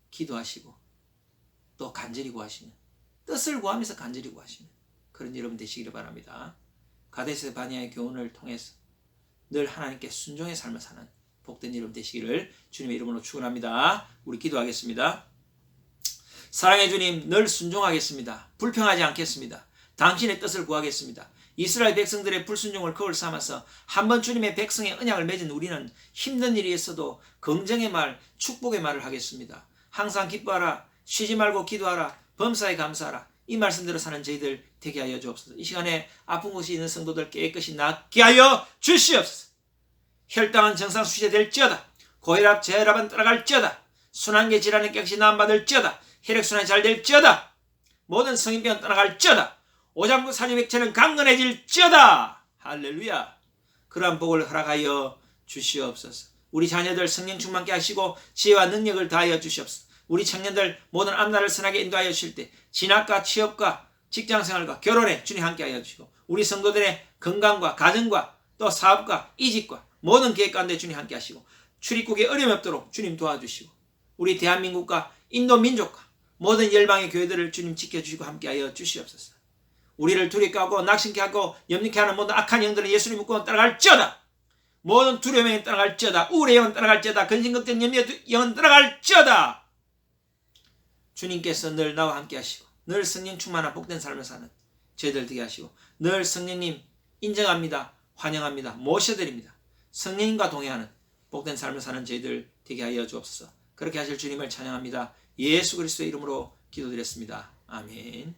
기도하시고 또 간절히 구하시는 뜻을 구하면서 간절히 구하시는 그런 여러분 되시기를 바랍니다. 가데스 바네아의 교훈을 통해서 늘 하나님께 순종의 삶을 사는 복된 여러분 되시기를 주님의 이름으로 축원합니다. 우리 기도하겠습니다. 사랑의 주님, 늘 순종하겠습니다. 불평하지 않겠습니다. 당신의 뜻을 구하겠습니다. 이스라엘 백성들의 불순종을 거울 삼아서 한번 주님의 백성의 언약을 맺은 우리는 힘든 일이 있어도 긍정의 말, 축복의 말을 하겠습니다. 항상 기뻐하라, 쉬지 말고 기도하라, 범사에 감사하라. 이 말씀대로 사는 저희들 되게 하여 주옵소서. 이 시간에 아픈 곳이 있는 성도들 깨끗이 낫게 하여 주시옵소서. 혈당은 정상 수치될지어다. 고혈압, 저혈압은 따라갈지어다. 순환계 질환은 깨끗이 나음받을지어다. 혈액순환이 잘 될지어다. 모든 성인병은 떠나갈지어다. 오장부 사지백체는 강건해질지어다. 할렐루야. 그러한 복을 허락하여 주시옵소서. 우리 자녀들 성령 충만케 하시고 지혜와 능력을 다하여 주시옵소서. 우리 청년들 모든 앞날을 선하게 인도하여 주실 때 진학과 취업과 직장생활과 결혼에 주님 함께하여 주시고 우리 성도들의 건강과 가정과 또 사업과 이직과 모든 계획 가운데 주님 함께하시고 출입국에 어려움이 없도록 주님 도와주시고 우리 대한민국과 인도 민족과 모든 열방의 교회들을 주님 지켜주시고 함께하여 주시옵소서. 우리를 두렵게 하고 낙심케 하고 염려케 하는 모든 악한 영들은 예수님 믿고 따라갈지어다. 모든 두려움의 영은 따라갈지어다. 우울의 영은 따라갈지어다. 근심걱정 염려의 영은 따라갈지어다. 주님께서 늘 나와 함께하시고 늘 성령 충만한 복된 삶을 사는 저희들 되게 하시고 늘 성령님 인정합니다. 환영합니다. 모셔드립니다. 성령님과 동행하는 복된 삶을 사는 저희들 되게 하여 주옵소서. 그렇게 하실 주님을 찬양합니다. 예수 그리스도의 이름으로 기도드렸습니다. 아멘.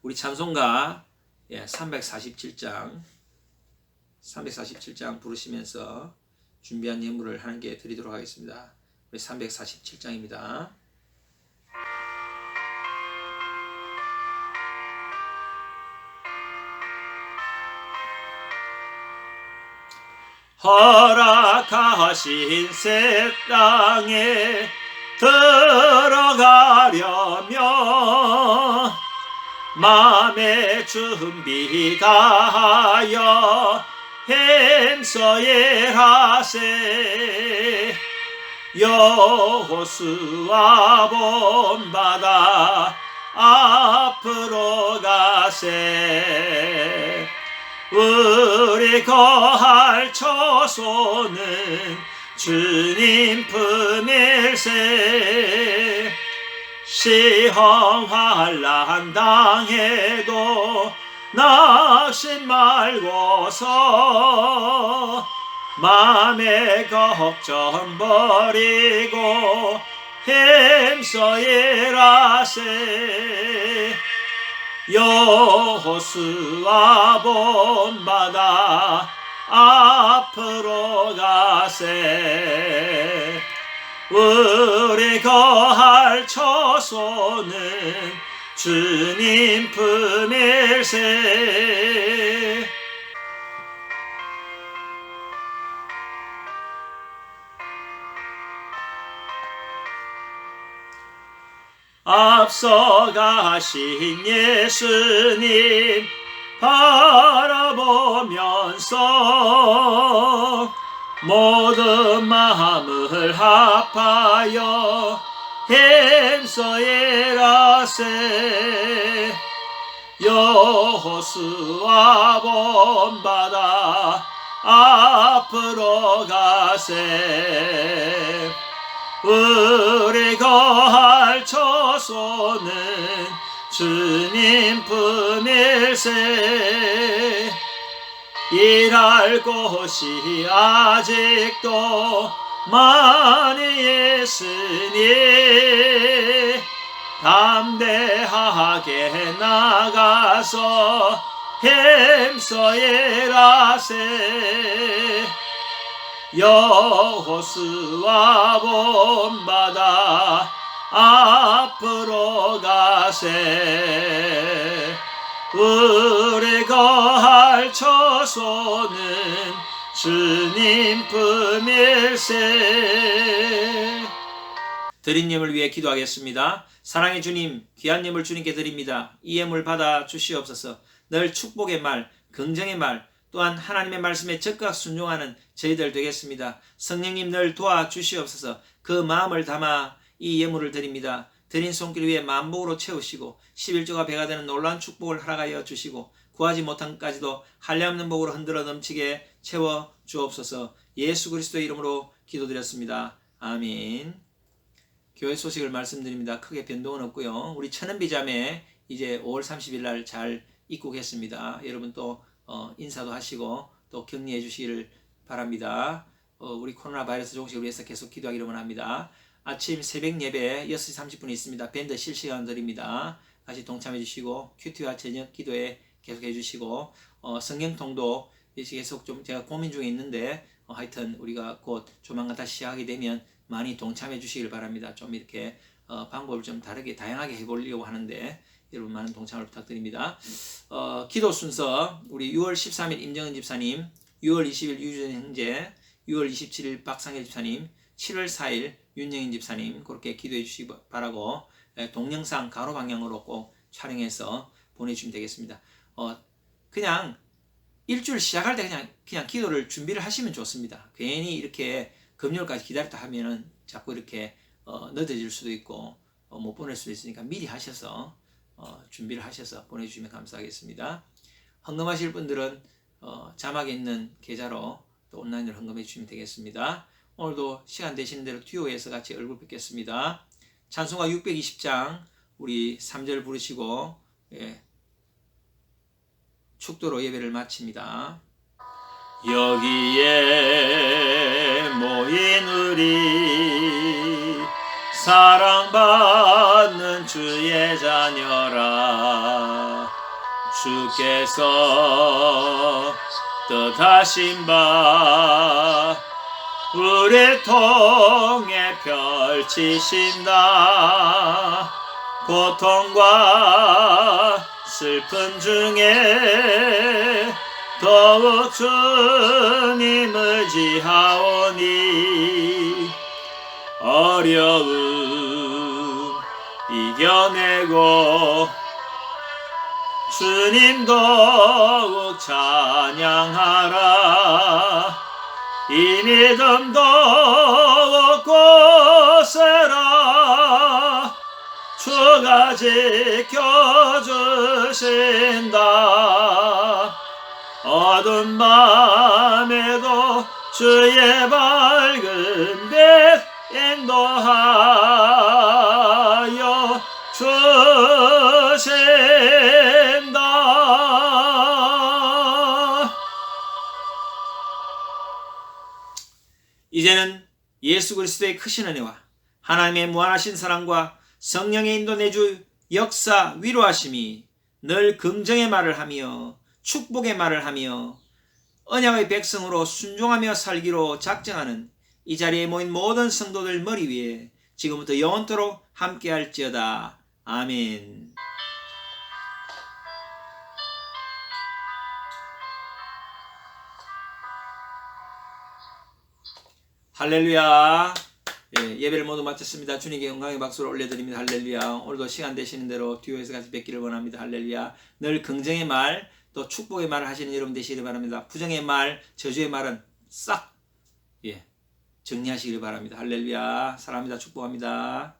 우리 찬송가 347장 부르시면서 준비한 예물을 하나님께 드리도록 하겠습니다. 우리 347장입니다. 허락하신 새 땅에 들어가려면 마음의 준비 다하여 힘써야 하세. 여호수아 본받아 앞으로 가세. 우리 거할 처소는 주님 품일세. 시험 환난 당해도 낙심 말고서 맘의 걱정 버리고 힘써 일하세. 여호수아 본받아 앞으로 가세. 우리 거할 처소는 주님 품일세. 앞서 가신 예수님 바라보면서 모든 마음을 합하여 힘써 일하세. 여호수아 본받아 앞으로 가세. 우리 거할 처소는 주님 품일세. 일할 곳이 아직도 많이 있으니 담대하게 나가서 힘써 일하세. 여호수아 본받아 앞으로 가세. 우리 거할 처소는 주님 품일세. 드린 예물 위해 기도하겠습니다. 사랑의 주님, 귀한 예물 주님께 드립니다. 이 예물 받아 주시옵소서. 늘 축복의 말, 긍정의 말, 또한 하나님의 말씀에 적극 순종하는 저희들 되겠습니다. 성령님 늘 도와주시옵소서. 그 마음을 담아 이 예물을 드립니다. 드린 손길 위에 만복으로 채우시고 11조가 배가 되는 놀라운 축복을 허락하여 주시고 구하지 못한 것까지도 한량없는 복으로 흔들어 넘치게 채워 주옵소서. 예수 그리스도의 이름으로 기도드렸습니다. 아멘. 교회 소식을 말씀드립니다. 크게 변동은 없고요. 우리 천은비자매 이제 5월 30일 날 잘 입국했습니다. 여러분 또 인사도 하시고 또 격려해 주시기를 바랍니다. 우리 코로나 바이러스 종식을 위해서 계속 기도하기를 원합니다. 아침 새벽 예배 6시 30분에 있습니다. 밴드 실시간 드립니다. 같이 동참해 주시고 큐티와 저녁 기도에 계속 해 주시고 성경통도 계속 좀 제가 고민 중에 있는데 하여튼 우리가 곧 조만간 다시 시작하게 되면 많이 동참해 주시길 바랍니다. 좀 이렇게 방법을 좀 다르게 다양하게 해보려고 하는데 여러분 많은 동참을 부탁드립니다. 기도 순서 우리 6월 13일 임정은 집사님, 6월 20일 유준 형제, 6월 27일 박상일 집사님, 7월 4일 윤영인 집사님 그렇게 기도해 주시기 바라고 동영상 가로 방향으로 꼭 촬영해서 보내주시면 되겠습니다. 그냥 일주일 시작할 때 그냥 기도를 준비를 하시면 좋습니다. 괜히 이렇게 금요일까지 기다렸다 하면은 자꾸 이렇게 늦어질 수도 있고 못 보낼 수도 있으니까 미리 하셔서 준비를 하셔서 보내주시면 감사하겠습니다. 헌금하실 분들은 자막에 있는 계좌로 또 온라인으로 헌금해 주시면 되겠습니다. 오늘도 시간 되시는 대로 듀오에서 같이 얼굴 뵙겠습니다. 찬송가 620장 우리 3절 부르시고 축도로 예배를 마칩니다. 여기에 모인 우리 사랑받는 주의 자녀라. 주께서 뜻하신 바 우리 통해 펼치신다. 고통과 슬픔 중에 더욱 주님 의지하오니 어려움 이겨내고 주님 더욱 찬양하라. 이 믿음 더욱 굳세라. 주가 지켜주신다. 어두운 밤에도 주의 밝은 빛 인도하여 주신다. 이제는 예수 그리스도의 크신 은혜와 하나님의 무한하신 사랑과 성령의 인도 내주 역사 위로하심이 늘 긍정의 말을 하며 축복의 말을 하며 언약의 백성으로 순종하며 살기로 작정하는 이 자리에 모인 모든 성도들 머리 위에 지금부터 영원토록 함께할지어다. 아멘. 할렐루야. 예배를 모두 마쳤습니다. 주님께 영광의 박수를 올려드립니다. 할렐루야. 오늘도 시간 되시는 대로 듀오에서 같이 뵙기를 원합니다. 할렐루야. 늘 긍정의 말, 또 축복의 말을 하시는 여러분 되시기를 바랍니다. 부정의 말, 저주의 말은 싹 정리하시기를 바랍니다. 할렐루야. 사랑합니다. 축복합니다.